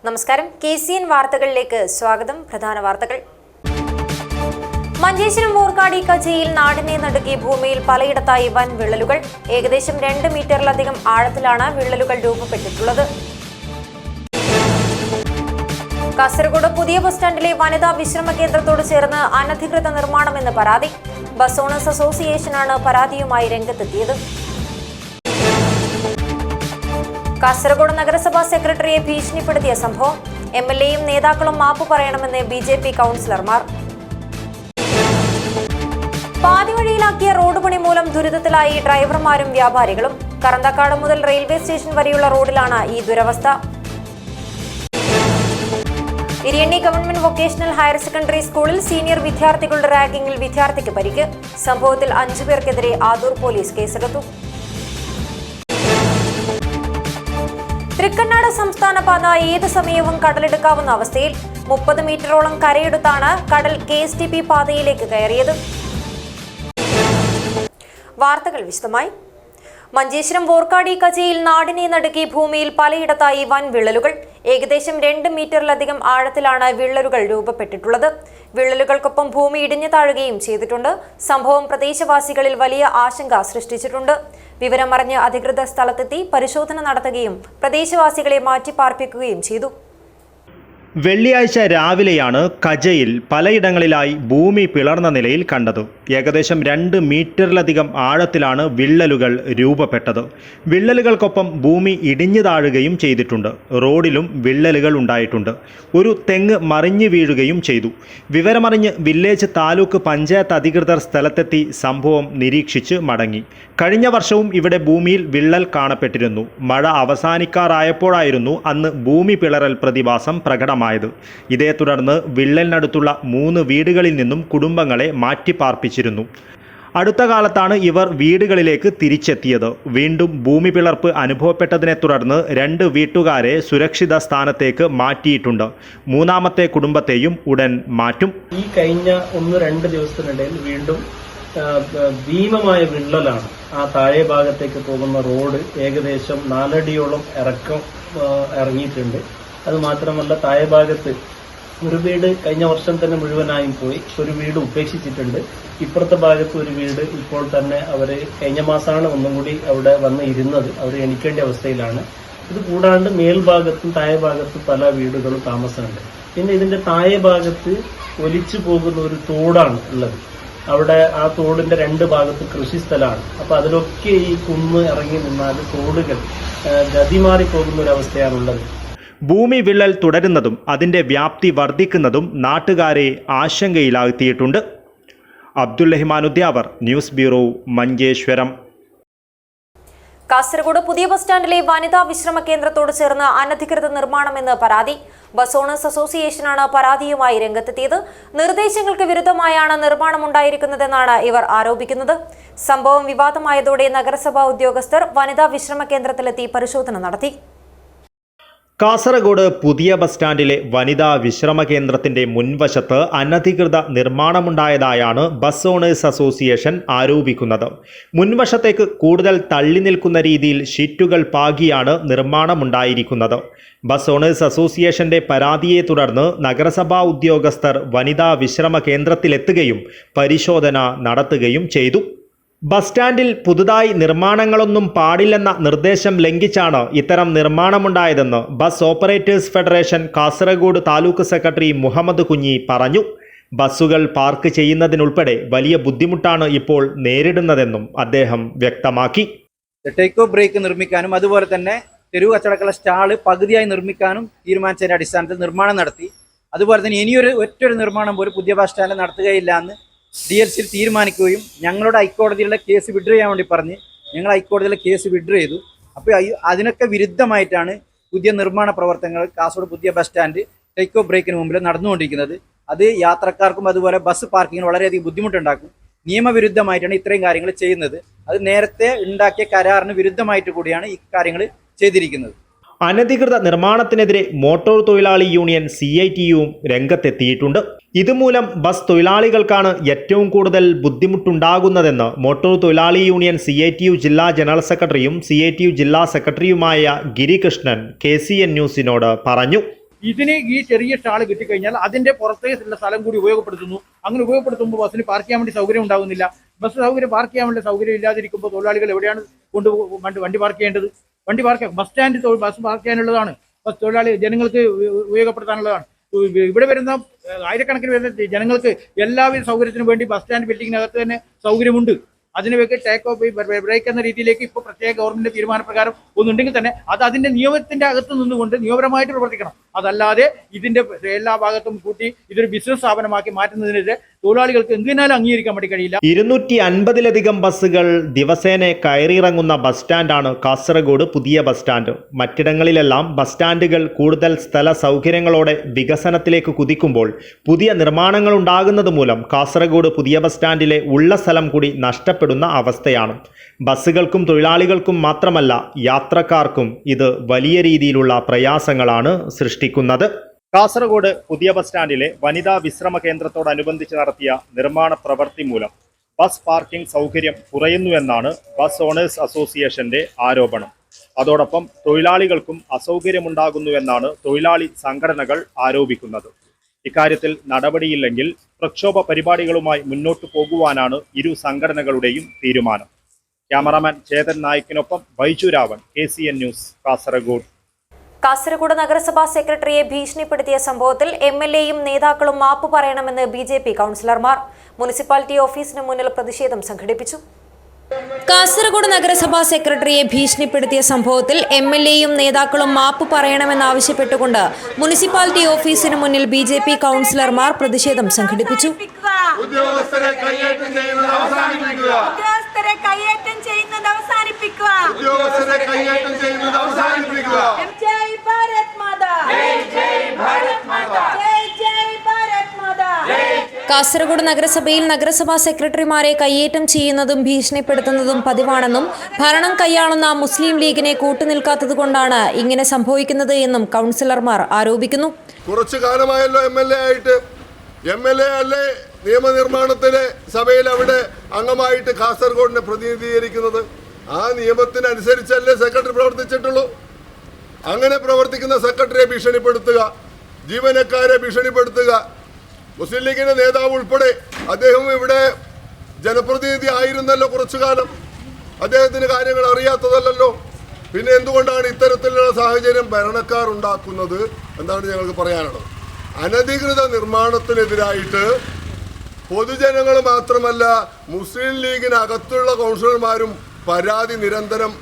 നമസ്കാരം. KCN വാർത്തകളിലേക്ക് സ്വാഗതം. പ്രധാന വാർത്തകൾ. മഞ്ചേശ്വരം വോർക്കാടി കച്ചയിൽ നാടിനെ നടുക്കിയ ഭൂമിയിൽ പലയിടത്തായി വൻ വിള്ളലുകൾ. ഏകദേശം 2 മീറ്ററിലധികം ആഴത്തിലാണ് വിള്ളലുകൾ രൂപപ്പെട്ടിട്ടുള്ളത്. കാസർഗോഡ് പുതിയ ബസ് സ്റ്റാൻഡിലെ വനിതാ വിശ്രമ കേന്ദ്രത്തോട് ചേർന്ന് അനധികൃത നിർമ്മാണമെന്ന് പരാതി. ബസ് ഓണേഴ്സ് അസോസിയേഷനാണ് പരാതിയുമായി രംഗത്തെത്തിയത്. കാസർഗോഡ് നഗരസഭാ സെക്രട്ടറിയെ ഭീഷണിപ്പെടുത്തിയ സംഭവം. MLAയും നേതാക്കളും മാപ്പ് പറയണമെന്ന് BJP കൗൺസിലർമാർ. പാതിവഴിയിലാക്കിയ റോഡ് പണി മൂലം ദുരിതത്തിലായി ഡ്രൈവർമാരും വ്യാപാരികളും. കറന്തക്കാട് മുതൽ റെയിൽവേ സ്റ്റേഷൻ വരെയുള്ള റോഡിലാണ് ഈ ദുരവസ്ഥ. Iriyanni government vocational higher secondary സ്കൂളിൽ സീനിയർ വിദ്യാർത്ഥികളുടെ റാഗിംഗിൽ വിദ്യാർത്ഥിക്ക് പരിക്ക്. സംഭവത്തിൽ 5 പേർക്കെതിരെ ആദൂർ പോലീസ് കേസെടുത്തു. തൃക്കണ്ണാട് സംസ്ഥാന പാത ഏത് സമയവും കടലെടുക്കാവുന്ന അവസ്ഥയിൽ. 30 മീറ്ററോളം കരയെടുത്താണ് കടൽ KSTP പാതയിലേക്ക് കയറിയത്. വാർത്തകൾ വിശദമായി. മഞ്ചേശ്വരം വോർക്കാടി കച്ചയിൽ നാടിനെ നടുക്കി ഭൂമിയിൽ പലയിടത്തായി വൻ വിള്ളലുകൾ. ഏകദേശം 2 മീറ്ററിലധികം ആഴത്തിലാണ് വിള്ളലുകൾ രൂപപ്പെട്ടിട്ടുള്ളത്. വിള്ളലുകൾക്കൊപ്പം ഭൂമി ഇടിഞ്ഞു താഴുകയും ചെയ്തിട്ടുണ്ട്. സംഭവം പ്രദേശവാസികളിൽ വലിയ ആശങ്ക സൃഷ്ടിച്ചിട്ടുണ്ട്. വിവരമറിഞ്ഞ് അധികൃതർ സ്ഥലത്തെത്തി പരിശോധന നടത്തുകയും പ്രദേശവാസികളെ മാറ്റിപ്പാർപ്പിക്കുകയും ചെയ്തു. വെള്ളിയാഴ്ച രാവിലെയാണ് കജയിൽ പലയിടങ്ങളിലായി ഭൂമി പിളർന്ന നിലയിൽ കണ്ടത്. ഏകദേശം 2 മീറ്ററിലധികം ആഴത്തിലാണ് വിള്ളലുകൾ രൂപപ്പെട്ടത്. വിള്ളലുകൾക്കൊപ്പം ഭൂമി ഇടിഞ്ഞു താഴുകയും ചെയ്തിട്ടുണ്ട്. റോഡിലും വിള്ളലുകൾ ഉണ്ടായിട്ടുണ്ട്. ഒരു തെങ്ങ് മറിഞ്ഞു വീഴുകയും ചെയ്തു. വിവരമറിഞ്ഞ് വില്ലേജ് താലൂക്ക് പഞ്ചായത്ത് അധികൃതർ സ്ഥലത്തെത്തി സംഭവം നിരീക്ഷിച്ച് മടങ്ങി. കഴിഞ്ഞ വർഷവും ഇവിടെ ഭൂമിയിൽ വിള്ളൽ കാണപ്പെട്ടിരുന്നു. മഴ അവസാനിക്കാറായപ്പോഴായിരുന്നു അന്ന് ഭൂമി പിളറൽ പ്രതിഭാസം പ്രകടമായത്. ഇതേ തുടർന്ന് വിള്ളലിനടുത്തുള്ള 3 വീടുകളിൽ നിന്നും കുടുംബങ്ങളെ മാറ്റിപ്പാർപ്പിച്ചിരുന്നു. അടുത്ത കാലത്താണ് ഇവർ വീടുകളിലേക്ക് തിരിച്ചെത്തിയത്. വീണ്ടും ഭൂമി പിളർപ്പ് അനുഭവപ്പെട്ടതിനെ തുടർന്ന് 2 വീട്ടുകാരെ സുരക്ഷിത സ്ഥാനത്തേക്ക് മാറ്റിയിട്ടുണ്ട്. 3ാമത്തെ കുടുംബത്തെയും ഉടൻ മാറ്റും. ഈ കഴിഞ്ഞ 1-2 ദിവസത്തിനിടയിൽ വീണ്ടും ഭീമമായ വിള്ളലാണ്. ആ താഴെ ഭാഗത്തേക്ക് പോകുന്ന റോഡ് ഏകദേശം 4 അടിയോളം ഇറങ്ങിയിട്ടുണ്ട്. അത് മാത്രമല്ല താഴെ ഭാഗത്ത് ഒരു വീട് കഴിഞ്ഞ വർഷം തന്നെ മുഴുവനായും പോയി. ഒരു വീട് ഉപേക്ഷിച്ചിട്ടുണ്ട്. ഇപ്പുറത്തെ ഭാഗത്ത് ഒരു വീട് ഇപ്പോൾ തന്നെ അവർ കഴിഞ്ഞ മാസമാണ് ഒന്നും കൂടി അവിടെ വന്ന് ഇരുന്നത്. അവർ എണിക്കേണ്ട അവസ്ഥയിലാണ്. ഇത് കൂടാണ്ട് മേൽഭാഗത്തും താഴെ ഭാഗത്തും പല വീടുകളും താമസമുണ്ട്. പിന്നെ ഇതിന്റെ താഴെ ഭാഗത്ത് ഒലിച്ചു പോകുന്ന ഒരു തോടാണ് ഉള്ളത്. അവിടെ ആ തോടിന്റെ 2 ഭാഗത്ത് കൃഷിസ്ഥലമാണ്. അപ്പൊ അതിലൊക്കെ ഈ കുന്ന് ഇറങ്ങി നിന്നാൽ തോടുകൾ ഗതിമാറി പോകുന്ന ഒരു അവസ്ഥയാണുള്ളത്. ഭൂമി വിള്ളൽ തുടരുന്നതും അതിന്റെ വ്യാപ്തി വർദ്ധിക്കുന്നതും നാട്ടുകാരെ ആശങ്കയിലാഴ്ത്തിയിട്ടുണ്ട്. Abdul Rahman Udyavar, news bureau, Manjeshwaram. കാസർഗോഡ് പുതിയ ബസ് സ്റ്റാൻഡിലെ വനിതാ വിശ്രമ കേന്ദ്രത്തോട് ചേർന്ന് അനധികൃത നിർമ്മാണമെന്ന് പരാതി. ബസ് ഓണേഴ്സ് അസോസിയേഷനാണ് പരാതിയുമായി രംഗത്തെത്തിയത്. നിർദ്ദേശങ്ങൾക്ക് വിരുദ്ധമായാണ് നിർമ്മാണം ഉണ്ടായിരിക്കുന്നതെന്നാണ് ഇവർ ആരോപിക്കുന്നത്. സംഭവം വിവാദമായതോടെ നഗരസഭാ ഉദ്യോഗസ്ഥർ വനിതാ വിശ്രമ കേന്ദ്രത്തിലെത്തി പരിശോധന നടത്തി. കാസർഗോഡ് പുതിയ ബസ് സ്റ്റാൻഡിലെ വനിതാ വിശ്രമ കേന്ദ്രത്തിന്റെ മുൻവശത്ത് അനധികൃത നിർമ്മാണമുണ്ടായതായാണ് ബസ് ഓണേഴ്സ് അസോസിയേഷൻ ആരോപിക്കുന്നത്. മുൻവശത്തേക്ക് കൂടുതൽ തള്ളി നിൽക്കുന്ന രീതിയിൽ ഷീറ്റുകൾ പാകിയാണ് നിർമ്മാണമുണ്ടായിരിക്കുന്നത്. ബസ് ഓണേഴ്സ് അസോസിയേഷന്റെ പരാതിയെ തുടർന്ന് നഗരസഭാ ഉദ്യോഗസ്ഥർ വനിതാ വിശ്രമ കേന്ദ്രത്തിലെത്തുകയും പരിശോധന നടത്തുകയും ചെയ്തു. ബസ് സ്റ്റാൻഡിൽ പുതുതായി നിർമ്മാണങ്ങളൊന്നും പാടില്ലെന്ന നിർദ്ദേശം ലംഘിച്ചാണ് ഇത്തരം നിർമ്മാണമുണ്ടായതെന്ന് bus operators federation Kasaragod taluk secretary Muhammad Kunhi പറഞ്ഞു. ബസ്സുകൾ പാർക്ക് ചെയ്യുന്നതിനുൾപ്പെടെ വലിയ ബുദ്ധിമുട്ടാണ് ഇപ്പോൾ നേരിടുന്നതെന്നും അദ്ദേഹം വ്യക്തമാക്കി. ടേക്ക് ഓഫ് ബ്രേക്ക് നിർമ്മിക്കാനും അതുപോലെ തന്നെ തെരുവ് കച്ചവടക്കുള്ള സ്റ്റാള് പകുതിയായി നിർമ്മിക്കാനും തീരുമാനിച്ചതിന്റെ അടിസ്ഥാനത്തിൽ നിർമ്മാണം നടത്തി. അതുപോലെ തന്നെ ഇനിയൊരു ഒറ്റൊരു നിർമ്മാണം പോലും പുതിയ ബസ് സ്റ്റാൻഡിൽ നടത്തുകയില്ല എന്ന് DLCയിൽ തീരുമാനിക്കുകയും ഞങ്ങളുടെ ഹൈക്കോടതിയിലുള്ള കേസ് വിഡ്രോ ചെയ്യാൻ വേണ്ടി പറഞ്ഞ് ഞങ്ങൾ ഹൈക്കോടതിയിലെ കേസ് വിഡ്രോ ചെയ്തു. അപ്പോൾ അതിനൊക്കെ വിരുദ്ധമായിട്ടാണ് പുതിയ നിർമ്മാണ പ്രവർത്തനങ്ങൾ കാസർഗോഡ് പുതിയ ബസ് സ്റ്റാൻഡ് ടേക്ക് ഓഫ് ബ്രേക്കിന് മുമ്പിൽ നടന്നുകൊണ്ടിരിക്കുന്നത്. അത് യാത്രക്കാർക്കും അതുപോലെ ബസ് പാർക്കിങ്ങിന് വളരെയധികം ബുദ്ധിമുട്ടുണ്ടാക്കും. നിയമവിരുദ്ധമായിട്ടാണ് ഇത്രയും കാര്യങ്ങൾ ചെയ്യുന്നത്. അത് നേരത്തെ ഉണ്ടാക്കിയ കരാറിന് വിരുദ്ധമായിട്ട് കൂടിയാണ് ഈ കാര്യങ്ങൾ ചെയ്തിരിക്കുന്നത്. അനധികൃത നിർമ്മാണത്തിനെതിരെ മോട്ടോർ തൊഴിലാളി യൂണിയൻ CITUവും രംഗത്തെത്തിയിട്ടുണ്ട്. ഇതുമൂലം ബസ് തൊഴിലാളികൾക്കാണ് ഏറ്റവും കൂടുതൽ ബുദ്ധിമുട്ടുണ്ടാകുന്നതെന്ന് മോട്ടോർ തൊഴിലാളി യൂണിയൻ CITU ജില്ലാ ജനറൽ സെക്രട്ടറിയും CITU ജില്ലാ സെക്രട്ടറിയുമായ ഗിരികൃഷ്ണൻ KCN ന്യൂസിനോട് പറഞ്ഞു. ഇതിന് ഈ ചെറിയ സ്റ്റാൾ കിട്ടിക്കഴിഞ്ഞാൽ അതിന്റെ പുറത്തേക്കുള്ള സ്ഥലം കൂടി ഉപയോഗപ്പെടുത്തുന്നു. അങ്ങനെ ഉപയോഗപ്പെടുത്തുമ്പോൾ ബസ്സിന് പാർക്ക് ചെയ്യാൻ വേണ്ടി സൗകര്യം ഉണ്ടാകുന്നില്ല. ബസ് സൗകര്യം പാർക്ക് ചെയ്യാൻ വേണ്ടി സൗകര്യം ഇല്ലാതിരിക്കുമ്പോൾ തൊഴിലാളികൾ എവിടെയാണ് വണ്ടി പാർക്ക് ചെയ്യേണ്ടത്? ബസ് സ്റ്റാൻഡ് ബസ് പാർക്ക് ചെയ്യാനുള്ളതാണ്, ബസ് തൊഴിലാളി ജനങ്ങൾക്ക് ഉപയോഗപ്പെടുത്താനുള്ളതാണ്. ഇവിടെ വരുന്ന ആയിരക്കണക്കിന് വരുന്ന ജനങ്ങൾക്ക് എല്ലാവിധ സൗകര്യത്തിനും വേണ്ടി ബസ് സ്റ്റാൻഡ് ബിൽഡിങ്ങിനകത്ത് തന്നെ സൗകര്യമുണ്ട്. അതിനുവേണ്ടി ടേക്ക് ഓഫ് ബ്രേക്ക് എന്ന രീതിയിലേക്ക് ഇപ്പോൾ പ്രത്യേക ഗവൺമെന്റ് തീരുമാനപ്രകാരം ഒന്നുണ്ടെങ്കിൽ തന്നെ അത് അതിന്റെ നിയമത്തിന്റെ അകത്ത് നിന്നുകൊണ്ട് നിയമപരമായിട്ട് പ്രവർത്തിക്കണം. അതല്ലാതെ ഇതിന്റെ എല്ലാ ഭാഗത്തും കൂട്ടി ഇതൊരു ബിസിനസ് സ്ഥാപനമാക്കി മാറ്റുന്നതിനെതിരെ തൊഴിലാളികൾക്ക് എന്തിനാലും അംഗീകരിക്കാൻ വേണ്ടി കഴിയില്ല. 250-ലധികം ബസ്സുകൾ ദിവസേന കയറിയിറങ്ങുന്ന ബസ് സ്റ്റാൻഡാണ് കാസർഗോഡ് പുതിയ ബസ് സ്റ്റാൻഡ്. മറ്റിടങ്ങളിലെല്ലാം ബസ് സ്റ്റാൻഡുകൾ കൂടുതൽ സ്ഥല സൗകര്യങ്ങളോടെ വികസനത്തിലേക്ക് കുതിക്കുമ്പോൾ പുതിയ നിർമ്മാണങ്ങൾ ഉണ്ടാകുന്നത് മൂലം കാസർഗോഡ് പുതിയ ബസ് സ്റ്റാൻഡിലെ ഉള്ള സ്ഥലം കൂടി നഷ്ടപ്പെടുന്ന അവസ്ഥയാണ്. ബസ്സുകൾക്കും തൊഴിലാളികൾക്കും മാത്രമല്ല യാത്രക്കാർക്കും ഇത് വലിയ രീതിയിലുള്ള പ്രയാസങ്ങളാണ് സൃഷ്ടിക്കുന്നത്. കാസർഗോഡ് പുതിയ ബസ് സ്റ്റാൻഡിലെ വനിതാ വിശ്രമ കേന്ദ്രത്തോടനുബന്ധിച്ച് നടത്തിയ നിർമ്മാണ പ്രവൃത്തി മൂലം ബസ് പാർക്കിംഗ് സൗകര്യം കുറയുന്നുവെന്നാണ് ബസ് ഓണേഴ്സ് അസോസിയേഷന്റെ ആരോപണം. അതോടൊപ്പം തൊഴിലാളികൾക്കും അസൗകര്യമുണ്ടാകുന്നുവെന്നാണ് തൊഴിലാളി സംഘടനകൾ ആരോപിക്കുന്നത്. ഇക്കാര്യത്തിൽ നടപടിയില്ലെങ്കിൽ പ്രക്ഷോഭ പരിപാടികളുമായി മുന്നോട്ടു പോകുവാനാണ് ഇരു സംഘടനകളുടെയും തീരുമാനം. ക്യാമറാമാൻ ചേതൻ നായിക്കിനൊപ്പം ബൈജു രാവൺ, KCN ന്യൂസ്, കാസർഗോഡ്. കാസർഗോഡ് നഗരസഭാ സെക്രട്ടറിയെ ഭീഷണിപ്പെടുത്തിയ സംഭവത്തിൽ MLAയും നേതാക്കളും മാപ്പ് പറയണമെന്ന് BJP കൗൺസിലർമാർ മുനിസിപ്പാലിറ്റി ഓഫീസിന് മുന്നിൽ പ്രതിഷേധം സംഘടിപ്പിച്ചു. കാസർഗോഡ് നഗരസഭാ സെക്രട്ടറിയെ ഭീഷണിപ്പെടുത്തിയ സംഭവത്തിൽ MLAയും നേതാക്കളും മാപ്പ് പറയണമെന്നാവശ്യപ്പെട്ടുകൊണ്ട് മുനിസിപ്പാലിറ്റി ഓഫീസിന് മുന്നിൽ BJP കൗൺസിലർമാർ പ്രതിഷേധം സംഘടിപ്പിച്ചു. ഉദ്യോഗസ്ഥരെ കയ്യേറ്റം ചെയ്യുന്നത് അവസാനിപ്പിക്കുക. ജയ് ഭാരത് മാതാ. കാസർഗോഡ് നഗരസഭയിൽ നഗരസഭാ സെക്രട്ടറിമാരെ കയ്യേറ്റം ചെയ്യുന്നതും ഭീഷണിപ്പെടുത്തുന്നതും പതിവാണെന്നും ഭരണം കൈയാളുന്ന മുസ്ലിം ലീഗിനെ കൂട്ടുനിൽക്കാത്തതുകൊണ്ടാണ് ഇങ്ങനെ സംഭവിക്കുന്നത് എന്നും കൗൺസിലർമാർ ആരോപിക്കുന്നു. കുറച്ചു കാലമായല്ലോ MLA ആയിട്ട്. MLA അല്ലേ നിയമനിർമ്മാണത്തിലെ സഭയിൽ അവിടെ അംഗമായിട്ട് കാസർഗോഡിനെ പ്രതിനിധീകരിക്കുന്നത്? ആ നിയമത്തിനനുസരിച്ചല്ലേ സെക്രട്ടറി പ്രവർത്തിച്ചിട്ടുള്ളൂ. അങ്ങനെ പ്രവർത്തിക്കുന്ന സെക്രട്ടറിയെ ഭീഷണിപ്പെടുത്തുക, ജീവനക്കാരെ ഭീഷണിപ്പെടുത്തുക, മുസ്ലിം ലീഗിന്റെ നേതാവ് ഉൾപ്പെടെ അദ്ദേഹം ഇവിടെ ജനപ്രതിനിധി ആയിരുന്നല്ലോ കുറച്ചു കാലം. അദ്ദേഹത്തിന് കാര്യങ്ങൾ അറിയാത്തതല്ലോ. പിന്നെ എന്തുകൊണ്ടാണ് ഇത്തരത്തിലുള്ള സാഹചര്യം ഭരണക്കാർ ഉണ്ടാക്കുന്നത് എന്നാണ് ഞങ്ങൾക്ക് പറയാനുള്ളത്. അനധികൃത നിർമ്മാണത്തിനെതിരായിട്ട് പൊതുജനങ്ങൾ മാത്രമല്ല മുസ്ലിം ലീഗിനകത്തുള്ള കൗൺസിലർമാരും പരാതി നിരന്തരം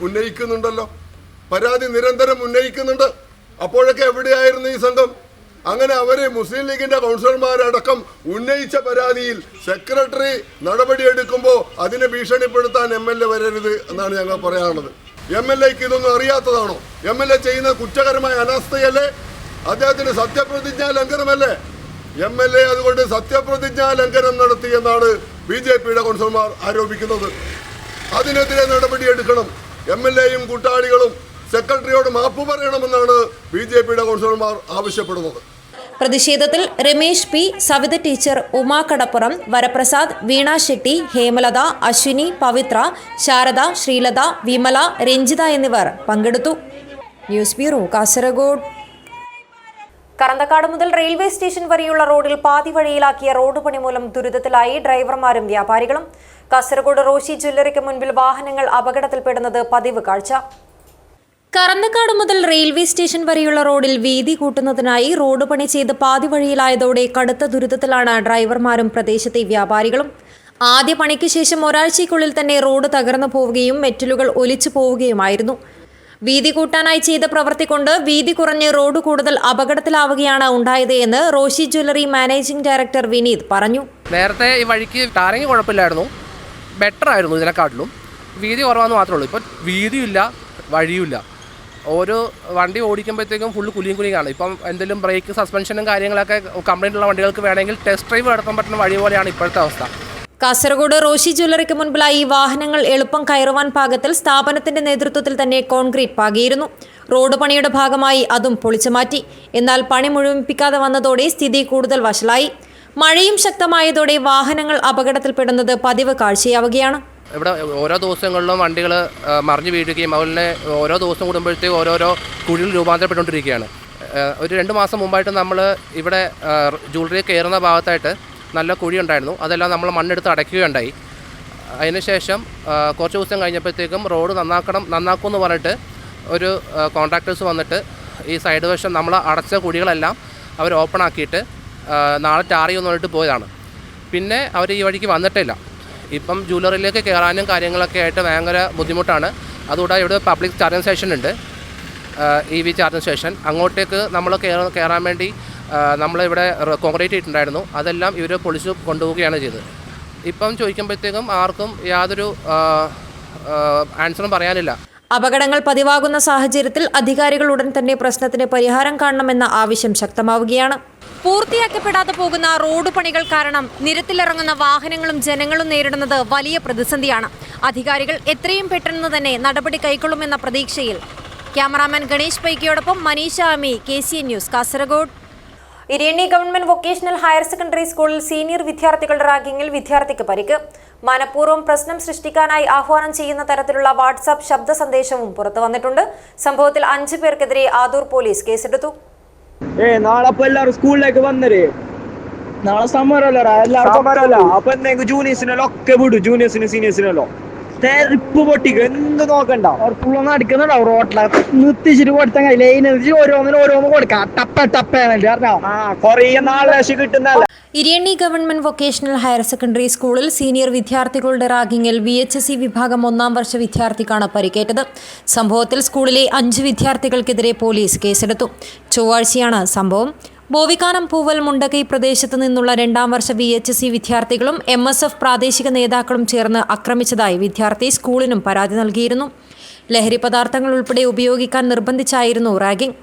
ഉന്നയിക്കുന്നുണ്ട്. അപ്പോഴൊക്കെ എവിടെയായിരുന്നു ഈ സംഘം? അങ്ങനെ അവര് മുസ്ലിം ലീഗിന്റെ കൗൺസിലർമാരടക്കം ഉന്നയിച്ച പരാതിയിൽ സെക്രട്ടറി നടപടിയെടുക്കുമ്പോൾ അതിനെ ഭീഷണിപ്പെടുത്താൻ MLA വരരുത് എന്നാണ് ഞങ്ങൾ പറയാനുള്ളത്. MLAക്ക് ഇതൊന്നും അറിയാത്തതാണോ? MLA ചെയ്യുന്ന കുറ്റകരമായ അനാസ്ഥയല്ലേ? അദ്ദേഹത്തിന് സത്യപ്രതിജ്ഞാ ലംഘനമല്ലേ? MLA അതുകൊണ്ട് സത്യപ്രതിജ്ഞാ ലംഘനം നടത്തി എന്നാണ് BJPയുടെ കൗൺസിലർമാർ ആരോപിക്കുന്നത്. അതിനെതിരെ നടപടിയെടുക്കണം. MLAയും കൂട്ടാളികളും സെക്രട്ടറിയോട് മാപ്പ് പറയണമെന്നാണ് BJPയുടെ കൗൺസിലർമാർ ആവശ്യപ്പെടുന്നത്. പ്രതിഷേധത്തിൽ രമേശ് P, സവിത ടീച്ചർ, ഉമാ കടപ്പുറം, വരപ്രസാദ്, വീണ ശെട്ടി, ഹേമലത, അശ്വിനി, പവിത്ര, ശാരദ, ശ്രീലത, വിമല, രഞ്ജിത എന്നിവർ പങ്കെടുത്തു. News bureau, Kasaragod. കറന്തക്കാട് മുതൽ റെയിൽവേ സ്റ്റേഷൻ വരെയുള്ള റോഡിൽ പാതി വഴിയിലാക്കിയ റോഡ് പണി മൂലം ദുരിതത്തിലായി ഡ്രൈവർമാരും വ്യാപാരികളും. കാസർഗോഡ് റോഷി ജ്വല്ലറിക്ക് മുൻപിൽ വാഹനങ്ങൾ അപകടത്തിൽപ്പെടുന്നത് പതിവ് കാഴ്ച. കറന്തക്കാട് മുതൽ റെയിൽവേ സ്റ്റേഷൻ വരെയുള്ള റോഡിൽ വീതി കൂട്ടുന്നതിനായി റോഡ് പണി ചെയ്ത് പാതി വഴിയിലായതോടെ കടുത്ത ദുരിതത്തിലാണ് ഡ്രൈവർമാരും പ്രദേശത്തെ വ്യാപാരികളും. ആദ്യ പണിക്ക് ശേഷം ഒരാഴ്ചയ്ക്കുള്ളിൽ തന്നെ റോഡ് തകർന്നു പോവുകയും മെറ്റലുകൾ ഒലിച്ചു പോവുകയുമായിരുന്നു. വീതി കൂട്ടാനായി ചെയ്ത പ്രവൃത്തി കൊണ്ട് വീതി കുറഞ്ഞ് റോഡ് കൂടുതൽ അപകടത്തിലാവുകയാണ് ഉണ്ടായത് എന്ന് Roshi jewellery managing director Vineeth പറഞ്ഞു. നേരത്തെ ഈ വഴിക്ക് ടാറിങ് കുഴപ്പമില്ലായിരുന്നു, ബെറ്റർ ആയിരുന്നു ഇതിനെക്കാട്ടിലും. വീതി കുറവാന്ന് മാത്രമേ ഉള്ളൂ. ഇപ്പോൾ വീതിയില്ല, വഴിയുമില്ല. ഓരോ വണ്ടി ഓടിക്കുമ്പോഴത്തേക്കും ഫുള്ള് കുലിയാണ്. ഇപ്പം എന്തെങ്കിലും ബ്രേക്ക്, സസ്പെൻഷനും കാര്യങ്ങളൊക്കെ കംപ്ലൈൻ്റ് ഉള്ള വണ്ടികൾക്ക് വേണമെങ്കിൽ ടെസ്റ്റ് ഡ്രൈവ് നടത്താൻ പറ്റുന്ന വഴി പോലെയാണ് ഇപ്പോഴത്തെ അവസ്ഥ. കാസർഗോഡ് റോഷി ജ്വല്ലറിക്ക് മുൻപിലായി വാഹനങ്ങൾ എളുപ്പം കയറുവാൻ പാകത്തിൽ സ്ഥാപനത്തിന്റെ നേതൃത്വത്തിൽ തന്നെ കോൺക്രീറ്റ് പാകിയിരുന്നു. റോഡ് പണിയുടെ ഭാഗമായി അതും പൊളിച്ചു മാറ്റി. എന്നാൽ പണി മുഴുമിപ്പിക്കാതെ വന്നതോടെ സ്ഥിതി കൂടുതൽ വഷളായി. മഴയും ശക്തമായതോടെ വാഹനങ്ങൾ അപകടത്തിൽപ്പെടുന്നത് പതിവ് കാഴ്ചയാവുകയാണ്. ഇവിടെ ഓരോ ദിവസങ്ങളിലും വണ്ടികൾ മറിഞ്ഞു വീഴുകയും അതുപോലെ ഓരോ ദിവസം കൂടുമ്പോഴത്തേക്കും ഓരോരോ കുഴിയിൽ രൂപാന്തരപ്പെട്ടുകൊണ്ടിരിക്കുകയാണ്. ഒരു 2 മാസം മുമ്പായിട്ട് നമ്മൾ ഇവിടെ ജ്വല്ലറി കയറുന്ന ഭാഗത്തായിട്ട് നല്ല കുഴി ഉണ്ടായിരുന്നു. അതെല്ലാം നമ്മൾ മണ്ണെടുത്ത് അടയ്ക്കുകയുണ്ടായി. അതിനുശേഷം കുറച്ച് ദിവസം കഴിഞ്ഞപ്പോഴത്തേക്കും റോഡ് നന്നാക്കുമെന്ന് പറഞ്ഞിട്ട് ഒരു കോൺട്രാക്ടേഴ്സ് വന്നിട്ട് ഈ സൈഡ് വശം നമ്മൾ അടച്ച കുഴികളെല്ലാം അവർ ഓപ്പൺ ആക്കിയിട്ട് നാളെ ടാർ ചെയ്യുമെന്ന് പറഞ്ഞിട്ട് പോയതാണ്. പിന്നെ അവർ ഈ വഴിക്ക് വന്നിട്ടില്ല. ഇപ്പം ജ്വല്ലറിയിലേക്ക് കയറാനും കാര്യങ്ങളൊക്കെ ആയിട്ട് ഭയങ്കര ബുദ്ധിമുട്ടാണ്. അതുകൂടാതെ ഇവിടെ പബ്ലിക് ചാർജിങ് സ്റ്റേഷൻ ഉണ്ട്, EV ചാർജിങ് സ്റ്റേഷൻ. അങ്ങോട്ടേക്ക് നമ്മൾ കയറാൻ വേണ്ടി നമ്മളിവിടെ കോൺക്രീറ്റ് ചെയ്തിട്ടുണ്ടായിരുന്നു. അതെല്ലാം ഇവർ പൊളിച്ച് കൊണ്ടുപോവുകയാണ് ചെയ്തത്. ഇപ്പം ചോദിക്കുമ്പോഴത്തേക്കും ആർക്കും യാതൊരു ആൻസറും പറയാനില്ല. അപകടങ്ങൾ പതിവാകുന്ന സാഹചര്യത്തിൽ അധികാരികൾ ഉടൻ തന്നെ പ്രശ്നത്തിന് പരിഹാരം കാണണമെന്ന ആവശ്യം ശക്തമാവുകയാണ്. പൂർത്തിയാക്കപ്പെടാതെ പോകുന്ന റോഡ് പണികൾ കാരണം നിരത്തിലിറങ്ങുന്ന വാഹനങ്ങളും ജനങ്ങളും നേരിടുന്നത് വലിയ പ്രതിസന്ധിയാണ്. അധികാരികൾ എത്രയും പെട്ടെന്ന് തന്നെ നടപടി കൈക്കൊള്ളുമെന്ന പ്രതീക്ഷയിൽ. ക്യാമറാമാൻ ഗണേഷ് പൈക്കിയോടൊപ്പം Manisha Ami, KCN news, Kasaragod. Iriyanni government vocational higher secondary സ്കൂളിൽ സീനിയർ വിദ്യാർത്ഥികളുടെ റാഗിങ്ങിൽ വിദ്യാർത്ഥിക്ക് പരിക്ക്. മനഃപൂർവ്വം പ്രശ്നം സൃഷ്ടിക്കാനായി ആഹ്വാനം ചെയ്യുന്ന തരത്തിലുള്ള വാട്സാപ്പ് ശബ്ദ സന്ദേശവും പുറത്തു വന്നിട്ടുണ്ട്. സംഭവത്തിൽ 5 പേർക്കെതിരെ ആദൂർ പോലീസ് കേസെടുത്തു. നാളെ എല്ലാവരും സ്കൂളിലേക്ക് വന്നേ. നാളെ സമ്മറല്ല എല്ലാവർക്കും. അപ്പൊ എന്തെങ്കിലും ജൂനിയേഴ്സിനെല്ലോ ഒക്കെ വിടും, ജൂനിയേഴ്സിനും സീനിയേഴ്സിനെല്ലോ തെരിപ്പ് പൊട്ടിക്കും. എന്ത് നോക്കണ്ട, അവർ ഫുള്ളൊന്നും അടിക്കുന്നുണ്ടാവും. റോട്ടിലെ നിർത്തിച്ചിട്ട് കൊടുത്ത ലൈനടിച്ച് ഓരോന്ന് കൊടുക്കാം. കൊറേ നാളെ കിട്ടുന്നല്ല. Iriyanni government vocational higher secondary സ്കൂളിൽ സീനിയർ വിദ്യാർത്ഥികളുടെ റാഗിങ്ങിൽ VHSE വിഭാഗം 1ാം വർഷ വിദ്യാർത്ഥിക്കാണ് പരിക്കേറ്റത്. സംഭവത്തിൽ സ്കൂളിലെ 5 വിദ്യാർത്ഥികൾക്കെതിരെ പോലീസ് കേസെടുത്തു. ചൊവ്വാഴ്ചയാണ് സംഭവം. ബോവിക്കാനം പൂവൽ മുണ്ടകൈ പ്രദേശത്ത് നിന്നുള്ള 2ാം വർഷ VHSE വിദ്യാർത്ഥികളും MSF പ്രാദേശിക നേതാക്കളും ചേർന്ന് ആക്രമിച്ചതായി വിദ്യാർത്ഥി സ്കൂളിനും പരാതി നൽകിയിരുന്നു. ലഹരി പദാർത്ഥങ്ങൾ ഉൾപ്പെടെ ഉപയോഗിക്കാൻ നിർബന്ധിച്ചായിരുന്നു റാഗിംഗ്.